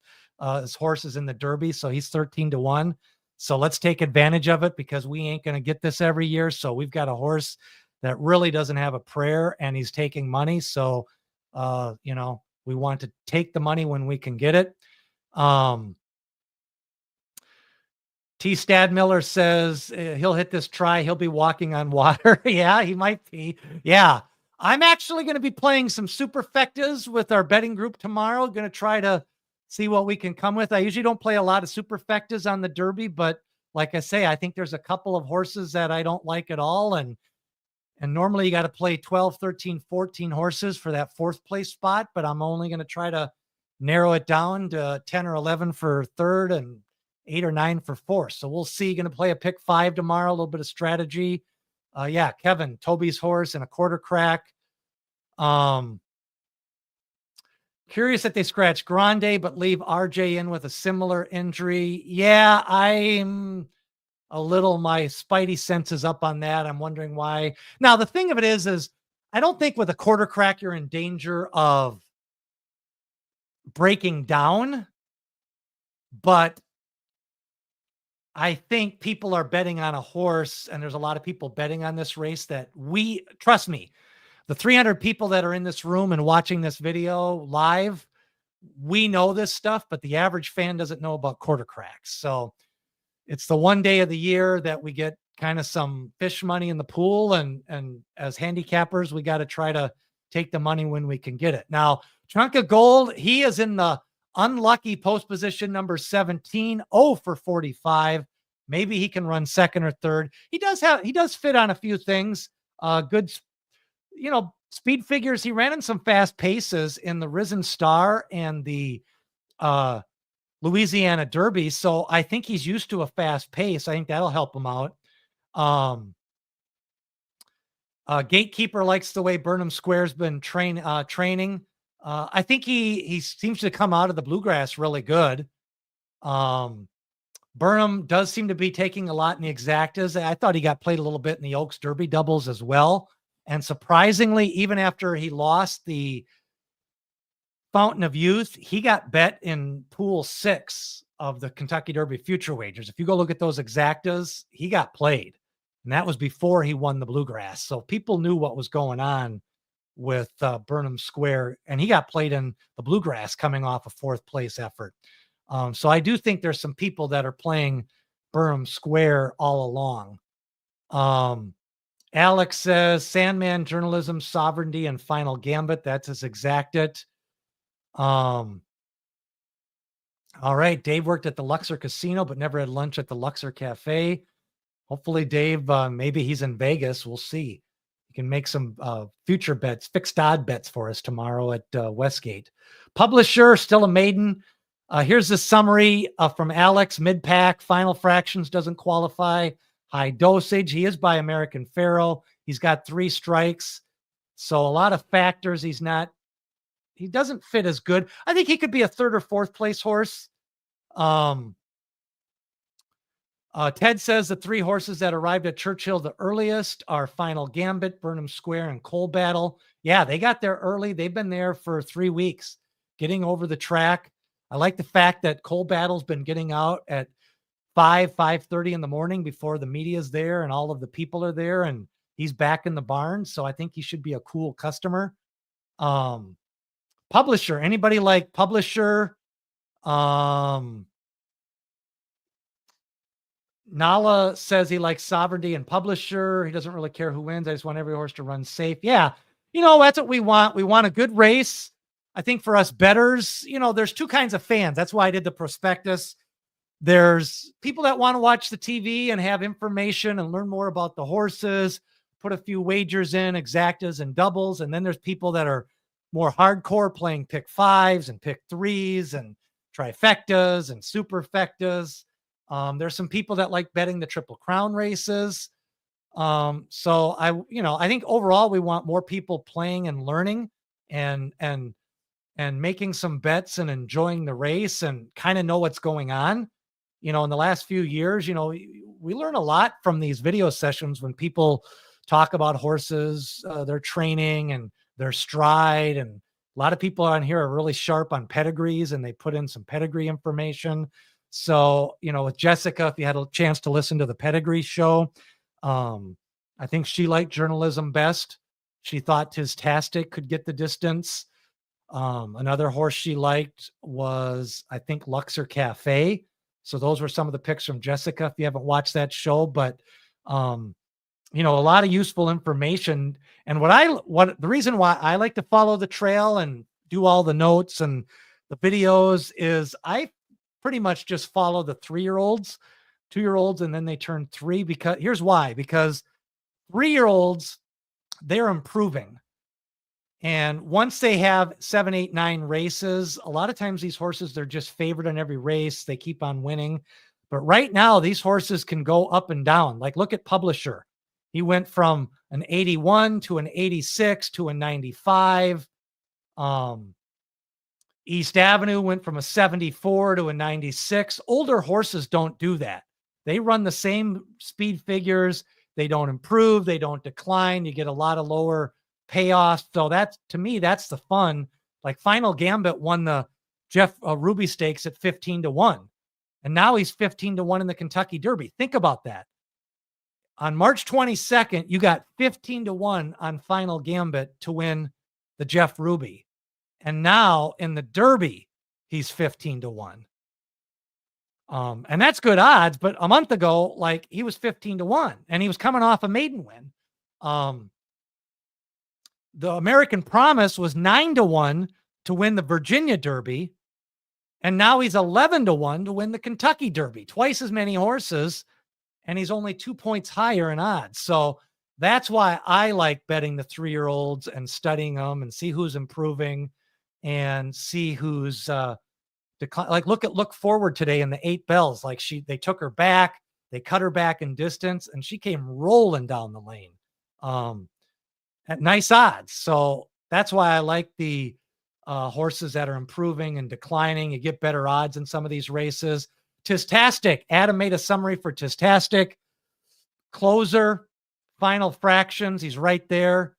his horse is in the Derby, so he's 13-1. So let's take advantage of it, because we ain't going to get this every year. So we've got a horse that really doesn't have a prayer, and he's taking money. So, we want to take the money when we can get it. T. Stadmiller says he'll hit this try. He'll be walking on water. Yeah, he might be. Yeah. I'm actually going to be playing some superfectas with our betting group tomorrow. Going to try to see what we can come with. I usually don't play a lot of superfectas on the Derby, but like I say, I think there's a couple of horses that I don't like at all. And normally you got to play 12, 13, 14 horses for that 4th place spot, but I'm only going to try to narrow it down to 10 or 11 for 3rd and 8 or 9 for 4th. So we'll see. Going to play a pick 5 tomorrow, a little bit of strategy. Yeah, Kevin, Toby's horse and a quarter crack. Curious that they scratch Grande, but leave RJ in with a similar injury. Yeah, I'm a little, my spidey senses up on that. I'm wondering why. Now, the thing of it is I don't think with a quarter crack you're in danger of breaking down, but I think people are betting on a horse, and there's a lot of people betting on this race that trust me, the 300 people that are in this room and watching this video live, we know this stuff, but the average fan doesn't know about quarter cracks. So it's the one day of the year that we get kind of some fish money in the pool. And as handicappers, we got to try to take the money when we can get it. Now, Trunk of Gold, he is in the unlucky post position number 17, 0 for 45. Maybe he can run second or third. He does fit on a few things. Good, speed figures. He ran in some fast paces in the Risen Star and the Louisiana Derby. So I think he's used to a fast pace. I think that'll help him out. Gatekeeper likes the way Burnham Square's been training. I think he seems to come out of the bluegrass really good. Burnham does seem to be taking a lot in the exactas. I thought he got played a little bit in the Oaks Derby doubles as well. And surprisingly, even after he lost the Fountain of Youth, he got bet in pool 6 of the Kentucky Derby future wagers. If you go look at those exactas, he got played. And that was before he won the bluegrass. So people knew what was going on with Burnham Square, and he got played in the bluegrass coming off a 4th place effort. So I do think there's some people that are playing Burnham Square all along. Alex says Sandman, Journalism, Sovereignty, and Final Gambit. That's his exact. All right. Dave worked at the Luxor Casino, but never had lunch at the Luxor Cafe. Hopefully, Dave, maybe he's in Vegas. We'll see. You can make some future bets, fixed odd bets for us tomorrow at Westgate. Publisher, still a maiden. Here's the summary from Alex. Mid-pack, final fractions, doesn't qualify. High dosage. He is by American Pharoah. He's got 3 strikes. So a lot of factors. He doesn't fit as good. I think he could be a 3rd or 4th place horse. Ted says the 3 horses that arrived at Churchill the earliest are Final Gambit, Burnham Square, and Coal Battle. Yeah, they got there early. They've been there for 3 weeks, getting over the track. I like the fact that Coal Battle's been getting out at 5:30 in the morning before the media's there and all of the people are there, and he's back in the barn. So I think he should be a cool customer. Publisher, anybody like Publisher? Nala says he likes Sovereignty and Publisher. He doesn't really care who wins. I just want every horse to run safe. Yeah, that's what we want. We want a good race. I think for us bettors, there's 2 kinds of fans. That's why I did the prospectus. There's people that want to watch the TV and have information and learn more about the horses, put a few wagers in, exactas and doubles. And then there's people that are more hardcore, playing pick 5s and pick 3s and trifectas and superfectas. There's some people that like betting the Triple Crown races. So I think overall we want more people playing and learning and making some bets and enjoying the race and kind of know what's going on. In the last few years, we learn a lot from these video sessions when people talk about horses, their training and their stride. And a lot of people on here are really sharp on pedigrees, and they put in some pedigree information. So, with Jessica, if you had a chance to listen to the Pedigree show, I think she liked Journalism best. She thought Tistastic could get the distance. Another horse she liked was, I think, Luxor Cafe. So those were some of the picks from Jessica, if you haven't watched that show. But, a lot of useful information. And the reason why I like to follow the trail and do all the notes and the videos is I pretty much just follow the 3-year-olds, 2-year-olds, and then they turn 3. Here's why, because 3-year-olds, they're improving. And once they have 7, 8, 9 races, a lot of times these horses, they're just favored in every race. They keep on winning. But right now, these horses can go up and down. Like, look at Publisher. He went from an 81 to an 86 to a 95. East Avenue went from a 74 to a 96. Older horses don't do that. They run the same speed figures. They don't improve. They don't decline. You get a lot of lower payoffs. So that's, to me, that's the fun. Like Final Gambit won the Jeff Ruby Stakes at 15-1. And now he's 15-1 in the Kentucky Derby. Think about that. On March 22nd, you got 15-1 on Final Gambit to win the Jeff Ruby. And now in the Derby, he's 15-1. And that's good odds. But a month ago, like, he was 15-1 and he was coming off a maiden win. The American Promise was 9-1 to win the Virginia Derby. And now he's 11-1 to win the Kentucky Derby, twice as many horses. And he's only 2 points higher in odds. So that's why I like betting the 3-year-olds and studying them and see who's improving and see who's like look forward today in the 8 bells. Like they took her back, they cut her back in distance, and she came rolling down the lane at nice odds. So that's why I like the horses that are improving and declining. You get better odds in some of these races. Tistastic. Adam made a summary for Tistastic. Closer, final fractions. He's right there.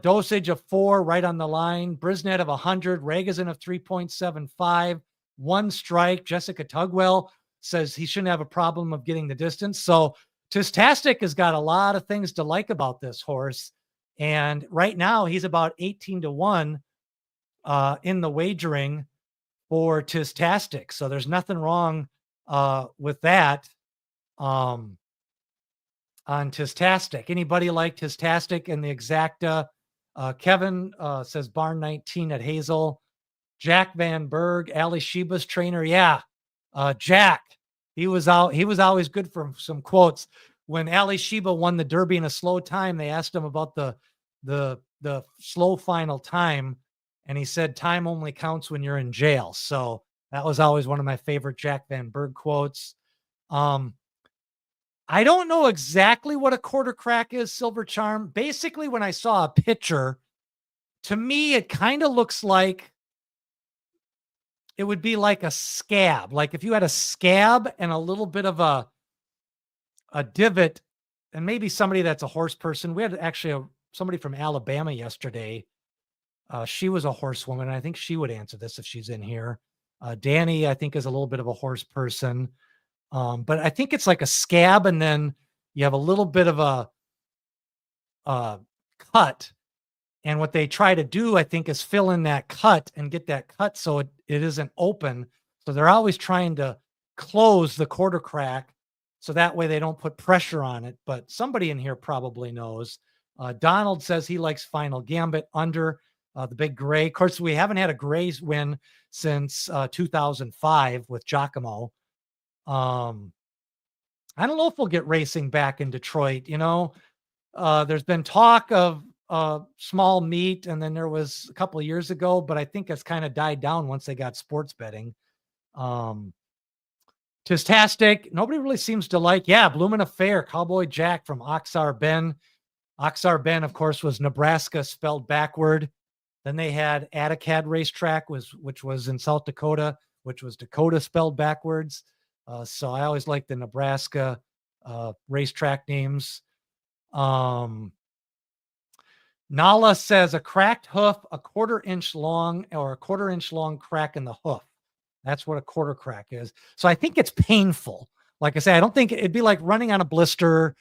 Dosage of 4, right on the line. Brisnet of 100. Ragazin of 3.75. 1 strike. Jessica Tugwell says he shouldn't have a problem of getting the distance. So Tistastic has got a lot of things to like about this horse. And right now he's about 18-1 in the wagering for Tistastic. So there's nothing wrong with that on Tistastic. Anybody like Tistastic in the exacta? Kevin says barn 19 at Hazel. Jack Van Berg, Ali Sheba's trainer. Yeah. Jack, he was always good for some quotes. When Ali Sheba won the Derby in a slow time, they asked him about the slow final time. And he said, time only counts when you're in jail. So that was always one of my favorite Jack Van Berg quotes. I don't know exactly what a quarter crack is, Silver Charm. Basically, when I saw a picture, to me, it kind of looks like it would be like a scab. Like if you had a scab and a little bit of a divot, and maybe somebody that's a horse person. We had actually somebody from Alabama yesterday. She was a horsewoman. I think she would answer this if she's in here. Danny, I think, is a little bit of a horse person. But I think it's like a scab, and then you have a little bit of a cut. And what they try to do, I think, is fill in that cut and get that cut so it isn't open. So they're always trying to close the quarter crack so that way they don't put pressure on it. But somebody in here probably knows. Donald says he likes Final Gambit under the big gray. Of course, we haven't had a gray win since 2005 with Giacomo. I don't know if we'll get racing back in Detroit. You know, there's been talk of small meat, and then there was a couple of years ago, but I think it's kind of died down once they got sports betting. Tistastic, nobody really seems to like. Yeah, Bloomin' Affair, Cowboy Jack from Oxar Ben. Oxar Ben, of course, was Nebraska spelled backward. Then they had Atticad Racetrack, which was in South Dakota, which was Dakota spelled backwards. So I always like the Nebraska racetrack names. Nala says a cracked hoof, a 1/4 inch long, or a 1/4 inch long crack in the hoof. That's what a quarter crack is. So I think it's painful. Like I say, I don't think it'd be like running on a blister.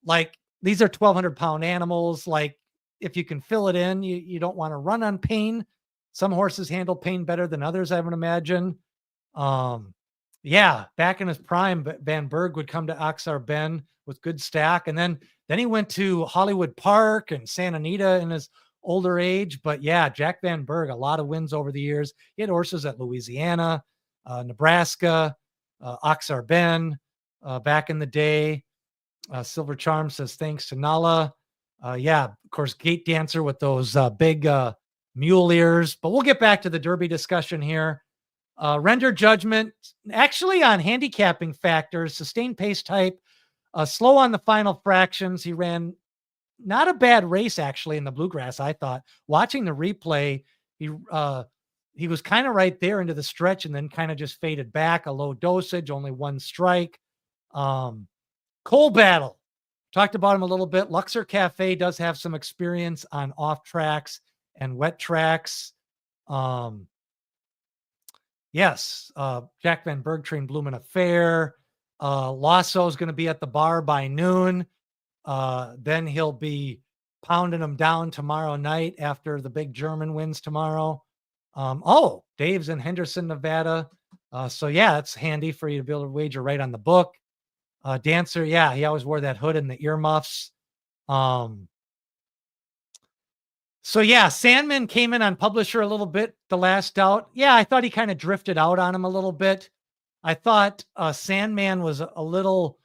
Like, these are 1,200 pound animals. Like, if you can fill it in, you don't want to run on pain. Some horses handle pain better than others, I would imagine. Yeah, back in his prime, Van Berg would come to Oxar Ben with good stack. And then he went to Hollywood Park and Santa Anita in his older age. But yeah, Jack Van Berg, a lot of wins over the years. He had horses at Louisiana, Nebraska, Oxar Ben back in the day. Silver Charm says, thanks to Nala. Yeah, of course, Gate Dancer with those big mule ears. But we'll get back to the Derby discussion here. Render judgment, actually on handicapping factors, sustained pace type, slow on the final fractions. He ran not a bad race, actually, in the Bluegrass, I thought. Watching the replay, he was kind of right there into the stretch and then kind of just faded back. A low dosage, only 1 strike. Coal Battle, talked about him a little bit. Luxor Cafe does have some experience on off tracks and wet tracks. Yes, Jack Van Bergtrain, Bloomin' Affair. Lasso is going to be at the bar by noon. Then he'll be pounding them down tomorrow night after the big German wins tomorrow. Dave's in Henderson, Nevada. So yeah, it's handy for you to be able to wager right on the book. Dancer, yeah, he always wore that hood and the earmuffs. So yeah, Sandman came in on publisher a little bit the last out. Yeah, I thought he kind of drifted out on him a little bit. I thought Sandman was a little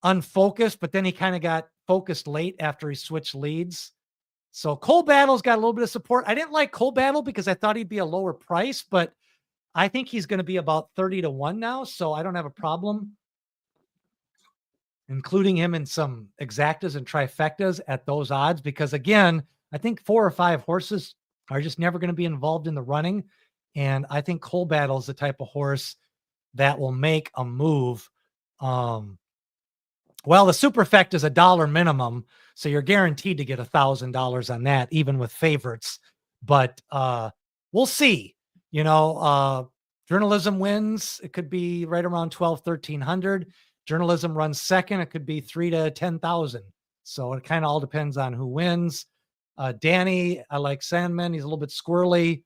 unfocused, but then he kind of got focused late after he switched leads. So Cole Battle's got a little bit of support. I didn't like Cole Battle because I thought he'd be a lower price, but I think he's going to be about 30-1 now. So I don't have a problem including him in some exactas and trifectas at those odds, because again, I think 4 or 5 horses are just never going to be involved in the running. And I think Cole Battle is the type of horse that will make a move. Well, the superfect is $1 minimum, so you're guaranteed to get $1,000 on that, even with favorites. But we'll see. Journalism wins. It could be right around 1,200-1,300. Journalism runs second. It could be 3,000 to 10,000. So it kind of all depends on who wins. Danny, I like Sandman. He's a little bit squirrely.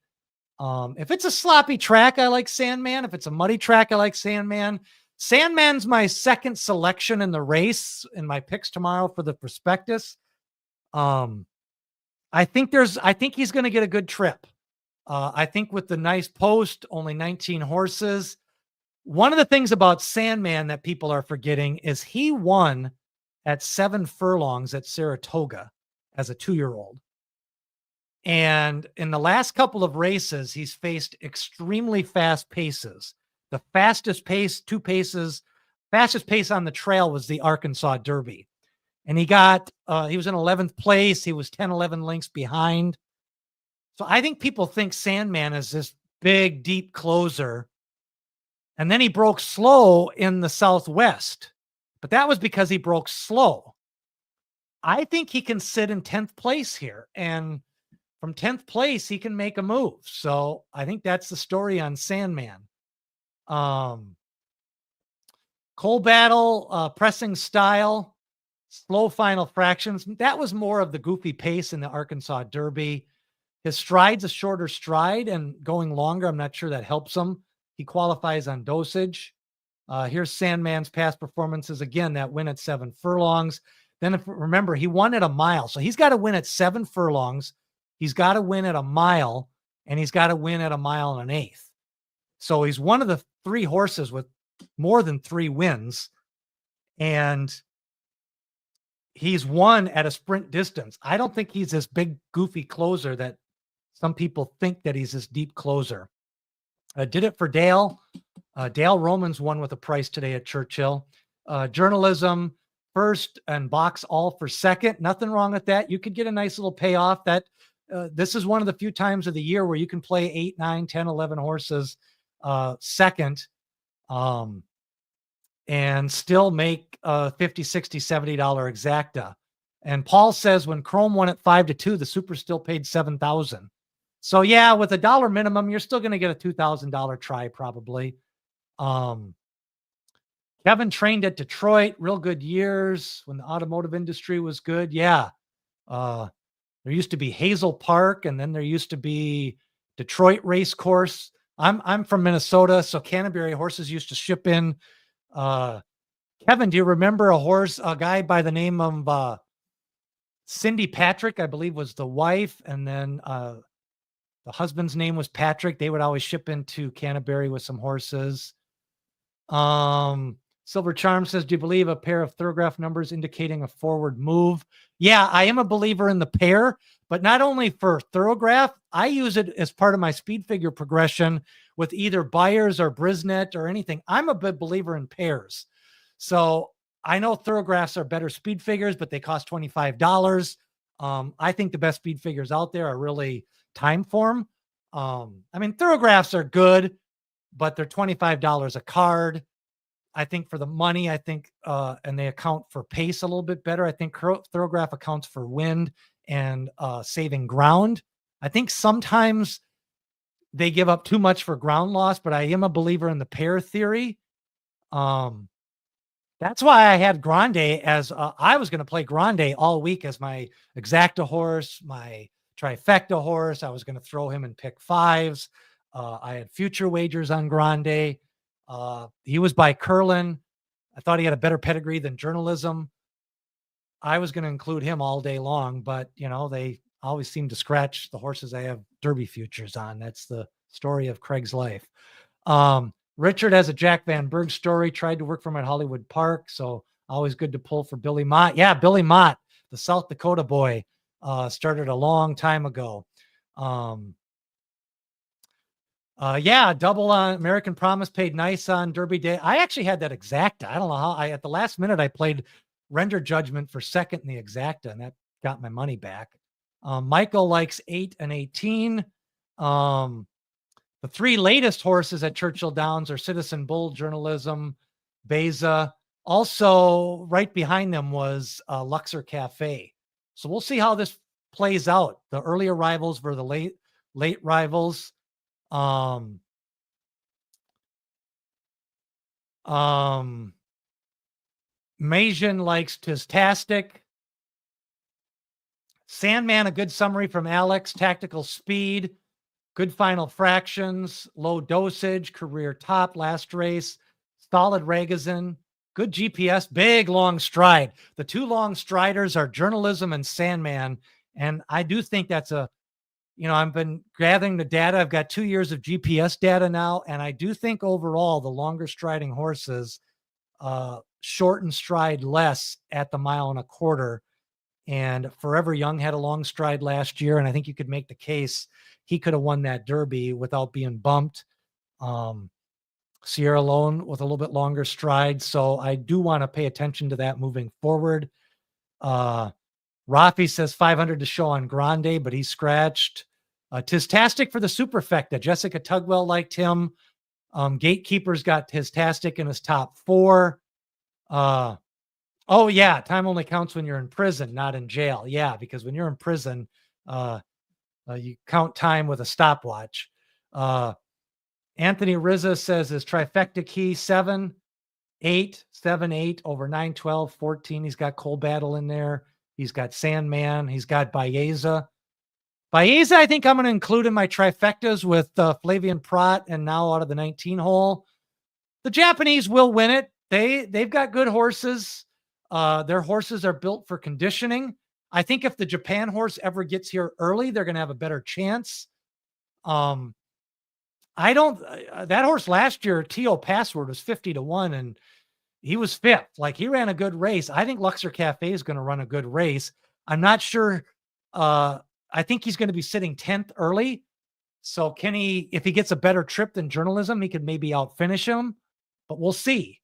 If it's a sloppy track, I like Sandman. If it's a muddy track, I like Sandman. Sandman's my second selection in the race in my picks tomorrow for the prospectus. I think he's going to get a good trip. I think with the nice post, only 19 horses. One of the things about Sandman that people are forgetting is he won at 7 furlongs at Saratoga as a 2-year-old. And in the last couple of races, he's faced extremely fast paces. The fastest pace, fastest pace on the trail was the Arkansas Derby. And he was in 11th place. He was 10, 11 lengths behind. So I think people think Sandman is this big, deep closer. And then he broke slow in the Southwest. But that was because he broke slow. I think he can sit in 10th place here. And from 10th place, he can make a move. So I think that's the story on Sandman. Cole Battle, pressing style, slow final fractions. That was more of the goofy pace in the Arkansas Derby. His stride's a shorter stride, and going longer, I'm not sure that helps him. He qualifies on dosage. Here's Sandman's past performances. Again, that win at 7 furlongs. Then remember, he won at a mile. So he's got to win at 7 furlongs. He's got to win at a mile, and he's got to win at a mile and an eighth. So he's one of the 3 horses with more than 3 wins. And he's won at a sprint distance. I don't think he's this big, goofy closer that some people think that he's this deep closer. Did it for Dale. Dale Romans won with a price today at Churchill. Journalism first and box all for second. Nothing wrong with that. You could get a nice little payoff. That this is one of the few times of the year where you can play 8, 9, 10, 11 horses second and still make $50, $60, $70 exacta. And Paul says when Chrome won at 5-2, the Super still paid $7,000. So yeah, with $1 minimum, you're still going to get a $2,000 try probably. Kevin trained at Detroit, real good years when the automotive industry was good. Yeah. There used to be Hazel Park, and then there used to be Detroit Race Course. I'm from Minnesota, so Canterbury horses used to ship in. Kevin, do you remember a guy by the name of Cindy Patrick, I believe was the wife, and then the husband's name was Patrick. They would always ship into Canterbury with some horses. Silver Charm says, do you believe a pair of Thorograph numbers indicating a forward move? Yeah, I am a believer in the pair, but not only for Thorograph. I use it as part of my speed figure progression with either Byers or Brisnet or anything. I'm a big believer in pairs. So I know Thorographs are better speed figures, but they cost $25. I think the best speed figures out there are really time form. Thoroughgraphs are good, but they're $25 a card. I think for the money, I think, and they account for pace a little bit better. I think Thoroughgraph accounts for wind and saving ground. I think sometimes they give up too much for ground loss, but I am a believer in the pair theory. That's why I had Grande as I was going to play Grande all week as my exacta horse, my trifecta horse. I was going to throw him in pick fives. I had future wagers on Grande. He was by Curlin. I thought he had a better pedigree than journalism. I was going to include him all day long, but they always seem to scratch the horses I have Derby futures on. That's the story of Craig's life. Richard has a Jack Van Berg story, tried to work for him at Hollywood Park. So always good to pull for Billy Mott. Yeah, Billy Mott, the South Dakota boy, started a long time ago. Yeah, double on American Promise, paid nice on Derby Day. I actually had that exacta. I don't know how at the last minute I played Render Judgment for second in the exacta, and that got my money back. Michael likes 8 and 18. The three latest horses at Churchill Downs are Citizen Bull, Journalism, Beza. Also, right behind them was Luxor Cafe. So we'll see how this plays out. The early arrivals were the late rivals. Majan likes Tistastic. Sandman, a good summary from Alex. Tactical Speed. Good final fractions, low dosage, career top, last race, solid Ragazin, good GPS, big long stride. The two long striders are Journalism and Sandman. And I do think that's I've been gathering the data. I've got 2 years of GPS data now. And I do think overall the longer striding horses shorten stride less at the 1.25 miles. And Forever Young had a long stride last year. And I think you could make the case he could have won that Derby without being bumped. Sierra Leone with a little bit longer stride. So I do want to pay attention to that moving forward. Rafi says 500 to show on Grande, but he's scratched. Tistastic for the Superfecta. Jessica Tugwell liked him. Gatekeeper's got Tistastic in his top 4. Oh yeah, time only counts when you're in prison, not in jail. Yeah, because when you're in prison, you count time with a stopwatch. Anthony Rizza says his trifecta key 7, 8, 7, 8 over 9, 12, 14. He's got Coal Battle in there. He's got Sandman. He's got Baeza. Baeza, I think I'm going to include in my trifectas with Flavian Prat and now out of the 19 hole. The Japanese will win it. They've got good horses. Their horses are built for conditioning. I think if the Japan horse ever gets here early, they're going to have a better chance. That horse last year, T.O. Password, was 50 to 1 and he was 5th. Like, he ran a good race. I think Luxor Cafe is going to run a good race. I'm not sure. I think he's going to be sitting 10th early. So if he gets a better trip than Journalism, he could maybe outfinish him, but we'll see.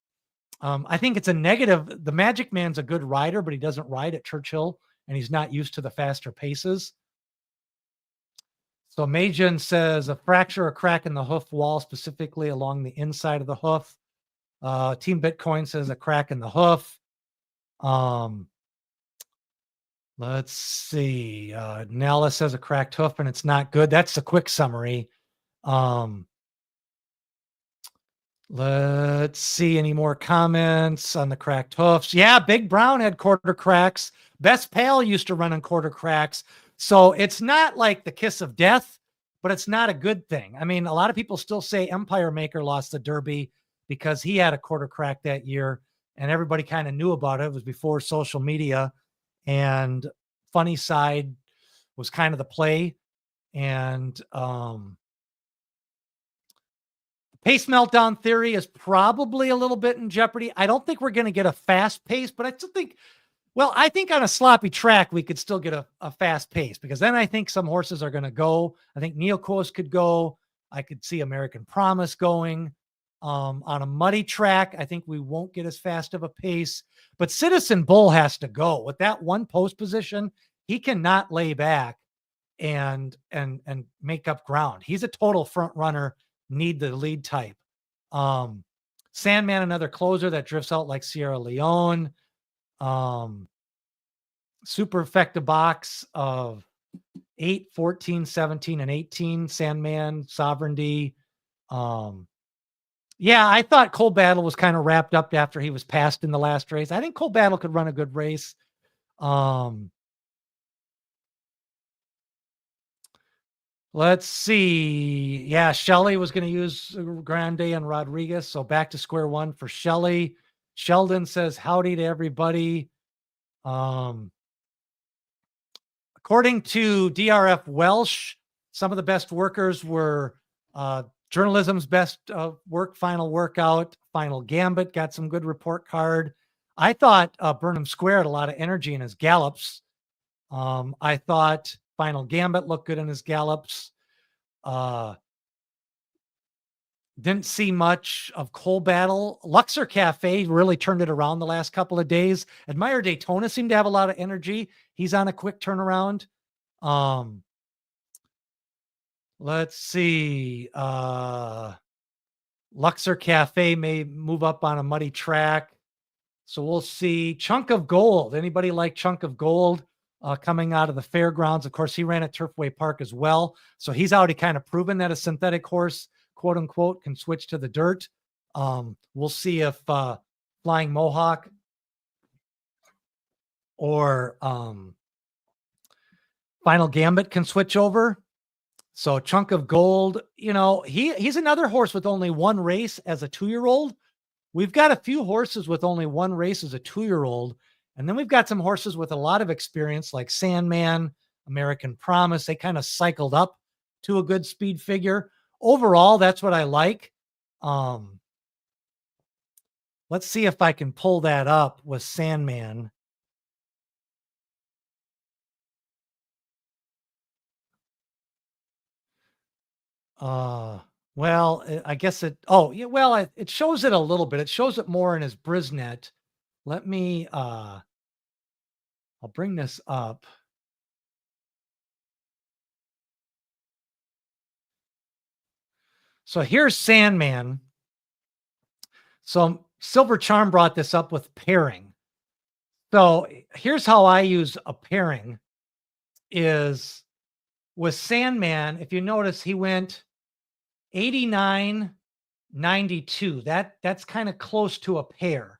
I think it's a negative. The Magic Man's a good rider, but he doesn't ride at Churchill and he's not used to the faster paces. So Majan says a fracture or crack in the hoof wall, specifically along the inside of the hoof. Team Bitcoin says a crack in the hoof. Let's see. Nella says a cracked hoof and it's not good. That's the quick summary. Let's see any more comments on the cracked hoofs. Yeah, Big Brown had quarter cracks. Best Pal used to run in quarter cracks. So it's not like the kiss of death, but it's not a good thing. I mean, a lot of people still say Empire Maker lost the Derby because he had a quarter crack that year and everybody kind of knew about it. It was before social media, and Funny Side was kind of the play. And pace meltdown theory is probably a little bit in jeopardy. I don't think we're going to get a fast pace, but I still think, I think on a sloppy track, we could still get a fast pace, because then I think some horses are going to go. I think Neocos could go. I could see American Promise going. On a muddy track, I think we won't get as fast of a pace, but Citizen Bull has to go. With that one post position, he cannot lay back and make up ground. He's a total front runner. Need the lead type. Sandman, another closer that drifts out like Sierra Leone. Super effective box of 8, 14, 17, and 18. Sandman, Sovereignty. Yeah, I thought Cold Battle was kind of wrapped up after he was passed in the last race. I think Cold Battle could run a good race. Let's see. Yeah, Shelley was going to use Grande and Rodriguez. So back to square one for Shelley. Sheldon says howdy to everybody. According to DRF Welsh, some of the best workers were Journalism's best work, Final Workout, Final Gambit, got some good report card. I thought Burnham Square had a lot of energy in his gallops. I thought Final Gambit looked good in his gallops. Didn't see much of Cold Battle. Luxor Cafe really turned it around the last couple of days. Admire Daytona seemed to have a lot of energy. He's on a quick turnaround. Let's see. Luxor Cafe may move up on a muddy track. So we'll see. Chunk of Gold. Anybody like Chunk of Gold coming out of the fairgrounds? Of course, he ran at Turfway Park as well. So he's already kind of proven that a synthetic horse, quote unquote, can switch to the dirt. We'll see if Flying Mohawk or Final Gambit can switch over. So Chunk of Gold, you know, he's another horse with only one race as a 2-year-old. We've got a few horses with only one race as a 2-year-old. And then we've got some horses with a lot of experience like Sandman, American Promise. They kind of cycled up to a good speed figure. Overall, that's what I like. Let's see if I can pull that up with Sandman. Well, I guess it, it shows it a little bit. It shows it more in his Brisnet. Let me, I'll bring this up. So here's Sandman. So Silver Charm brought this up with pairing. So here's how I use a pairing is with Sandman. If you notice, he went 89, 92. That's kind of close to a pair.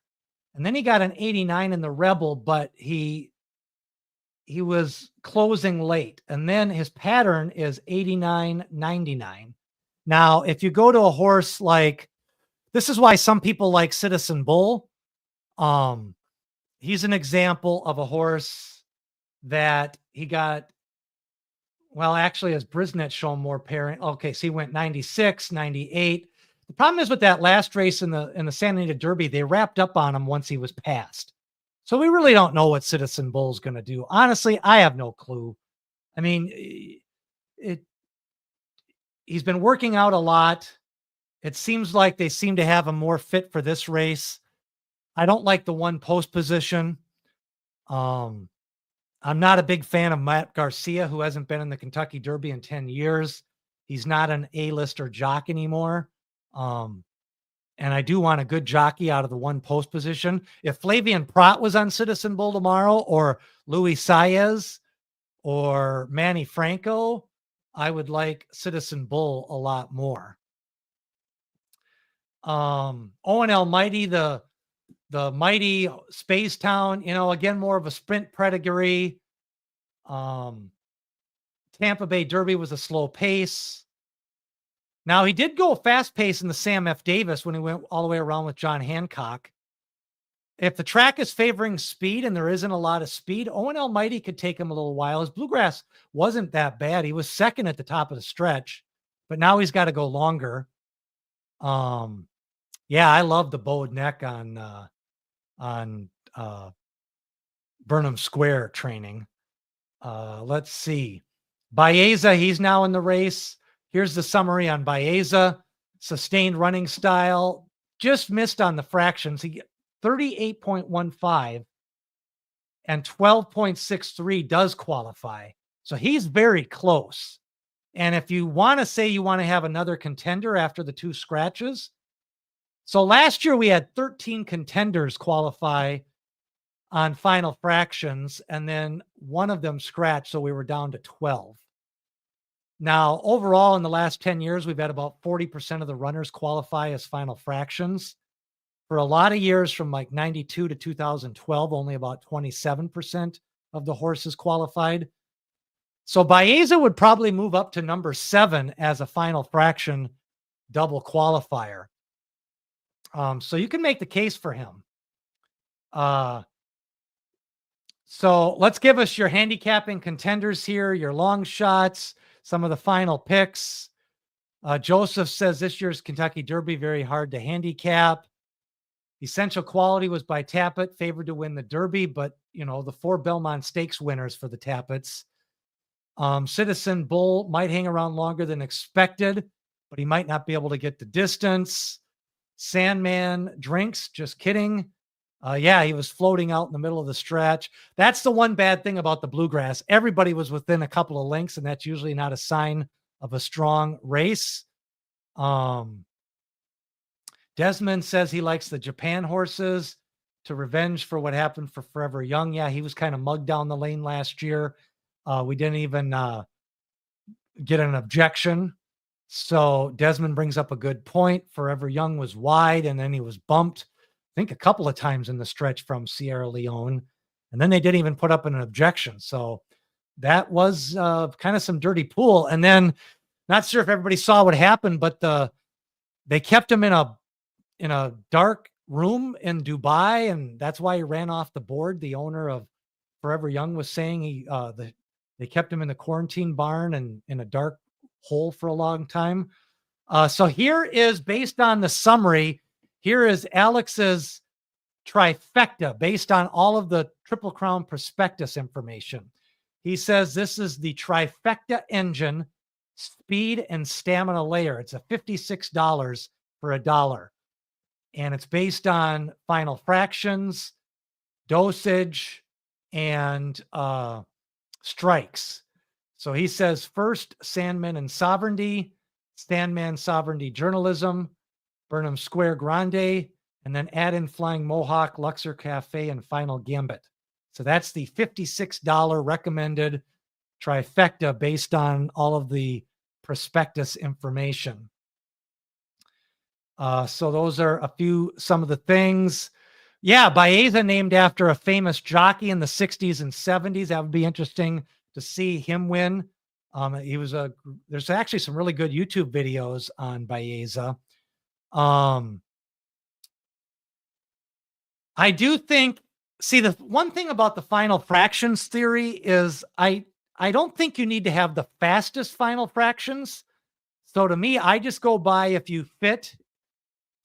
And then he got an 89 in the Rebel, but he was closing late. And then his pattern is 89, 99. Now, if you go to a horse like, this is why some people like Citizen Bull. He's an example of a horse that he got, well, actually, his Brisnet shown more pairing. Okay, so he went 96, 98. The problem is with that last race in the Santa Anita Derby, they wrapped up on him once he was passed. So we really don't know what Citizen Bull's going to do. Honestly, I have no clue. I mean, he's been working out a lot. It seems like they seem to have him more fit for this race. I don't like the one post position. I'm not a big fan of Matt Garcia, who hasn't been in the Kentucky Derby in 10 years. He's not an A-lister jock anymore. And I do want a good jockey out of the one post position. If Flavian Prat was on Citizen Bull tomorrow, or Luis Saez, or Manny Franco, I would like Citizen Bull a lot more. Owen Almighty, the mighty Space Town, you know, again, more of a sprint pedigree. Tampa Bay Derby was a slow pace. Now, he did go fast pace in the Sam F. Davis when he went all the way around with John Hancock. If the track is favoring speed and there isn't a lot of speed, Owen Almighty could take him a little while. His Bluegrass wasn't that bad. He was second at the top of the stretch, but now he's got to go longer. Yeah, I love the bowed neck on Burnham Square training. Let's see. Baeza, he's now in the race. Here's the summary on Baeza. Sustained running style. Just missed on the fractions. He 38.15 and 12.63 does qualify. So he's very close. And if you want to say you want to have another contender after the two scratches, So last year we had 13 contenders qualify on final fractions, and then one of them scratched, so we were down to 12. Now, overall, in the last 10 years, we've had about 40% of the runners qualify as final fractions. For a lot of years, from like 92 to 2012, only about 27% of the horses qualified. So Baeza would probably move up to number 7 as a final fraction double qualifier. So you can make the case for him. So let's give us your handicapping contenders here, your long shots, some of the final picks. Joseph says this year's Kentucky Derby, very hard to handicap. Essential Quality was by Tappet, favored to win the Derby, but, you know, the 4 Belmont Stakes winners for the Tappets. Citizen Bull might hang around longer than expected, but he might not be able to get the distance. Sandman Drinks, just kidding. Yeah, he was floating out in the middle of the stretch. That's the one bad thing about the Bluegrass. Everybody was within a couple of lengths, and that's usually not a sign of a strong race. Desmond says he likes the Japan horses to revenge for what happened for Forever Young. Yeah, he was kind of mugged down the lane last year. We didn't even get an objection. So Desmond brings up a good point. Forever Young was wide, and then he was bumped, I think, a couple of times in the stretch from Sierra Leone. And then they didn't even put up an objection. So that was kind of some dirty pool. And then, not sure if everybody saw what happened, but they kept him in a dark room in Dubai, and that's why he ran off the board. The owner of Forever Young was saying they kept him in the quarantine barn and in a dark hole for a long time. So here is, based on the summary, here is Alex's trifecta based on all of the Triple Crown prospectus information. He says this is the trifecta engine, speed and stamina layer. It's a $56 for $1. And it's based on final fractions, dosage, and strikes. So he says first, Sandman and Sovereignty, Sandman Sovereignty Journalism, Burnham Square Grande, and then add in Flying Mohawk, Luxor Cafe, and Final Gambit. So that's the $56 recommended trifecta based on all of the prospectus information. So those are some of the things. Yeah, Baeza named after a famous jockey in the 60s and 70s. That would be interesting to see him win. There's actually some really good YouTube videos on Baeza. I do think, the one thing about the final fractions theory is I don't think you need to have the fastest final fractions. So to me, I just go by if you fit.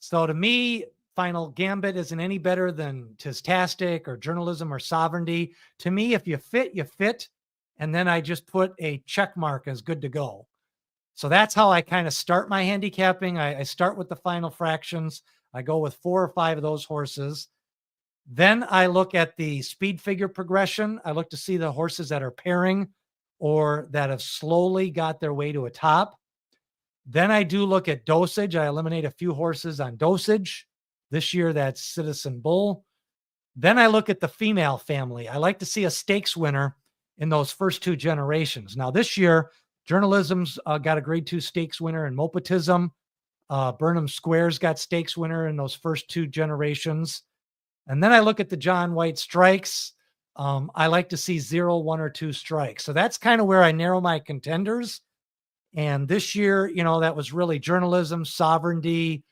So to me, Final Gambit isn't any better than Tistastic or Journalism or Sovereignty. To me, if you fit, you fit. And then I just put a check mark as good to go. So that's how I kind of start my handicapping. I start with the final fractions. I go with 4 or 5 of those horses. Then I look at the speed figure progression. I look to see the horses that are pairing or that have slowly got their way to a top. Then I do look at dosage. I eliminate a few horses on dosage. This year, that's Citizen Bull. Then I look at the female family. I like to see a stakes winner in those first 2 generations. Now, this year, Journalism's got a grade 2 stakes winner in Mopatism. Burnham Square's got stakes winner in those first 2 generations. And then I look at the John White strikes. I like to see 0, 1, or 2 strikes. So that's kind of where I narrow my contenders. And this year, that was really Journalism, Sovereignty,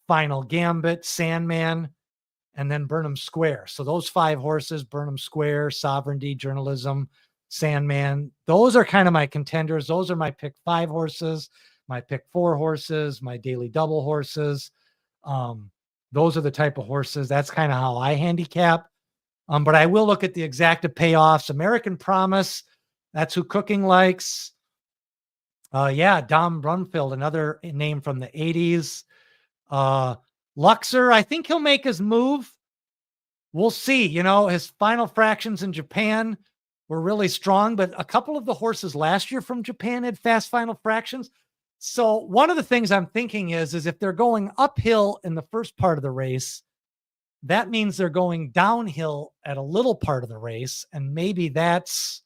Final Gambit, Sandman, and then Burnham Square. So those 5 horses, Burnham Square, Sovereignty, Journalism, Sandman, those are kind of my contenders. Those are my pick 5 horses, my pick 4 horses, my daily double horses. Those are the type of horses. That's kind of how I handicap. But I will look at the exacta payoffs. American Promise, that's who Cooking likes. Dom Brunfield, another name from the 80s. Luxor, I think he'll make his move. We'll see. His final fractions in Japan were really strong, but a couple of the horses last year from Japan had fast final fractions. So one of the things I'm thinking is if they're going uphill in the first part of the race, that means they're going downhill at a little part of the race, and maybe that's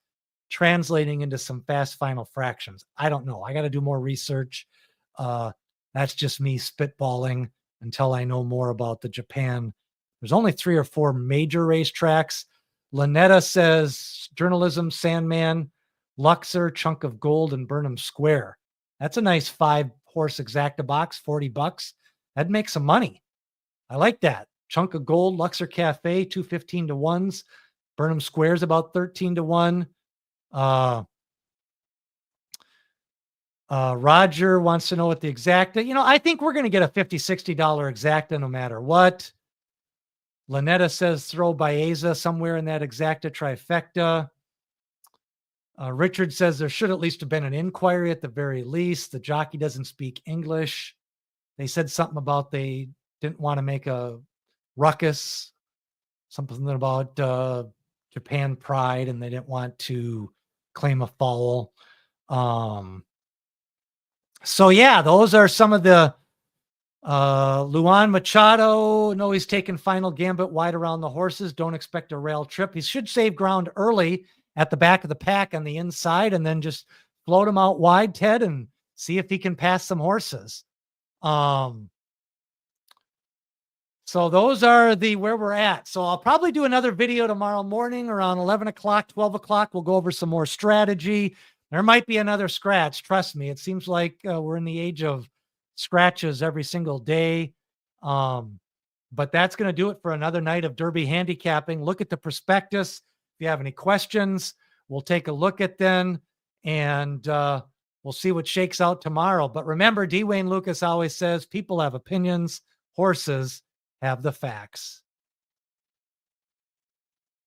translating into some fast final fractions. I don't know. I got to do more research. That's just me spitballing until I know more about the Japan. There's only 3 or 4 major racetracks. Lynetta says journalism, Sandman, Luxor, Chunk of Gold, and Burnham Square. That's a nice 5-horse exacta box, $40. That'd make some money. I like that. Chunk of Gold, Luxor Cafe, 215 to 1s. Burnham Square's about 13 to 1. Roger wants to know what the exacta. I think we're going to get a $50, $60 exacta no matter what. Lynetta says throw Baeza somewhere in that exacta trifecta. Richard says there should at least have been an inquiry at the very least. The jockey doesn't speak English. They said something about they didn't want to make a ruckus, something about Japan pride, and they didn't want to claim a foul. So yeah, those are some of the Luan Machado. No, he's taking final Gambit wide around the horses. Don't expect a rail trip. He should save ground early at the back of the pack on the inside and then just float him out wide, Ted, and see if he can pass some horses. So those are where we're at. So I'll probably do another video tomorrow morning around 11 o'clock, 12 o'clock. We'll go over some more strategy. There might be another scratch. Trust me. It seems like we're in the age of scratches every single day. But that's going to do it for another night of Derby handicapping. Look at the prospectus. If you have any questions, we'll take a look at them and we'll see what shakes out tomorrow. But remember, D. Wayne Lucas always says people have opinions, horses have the facts.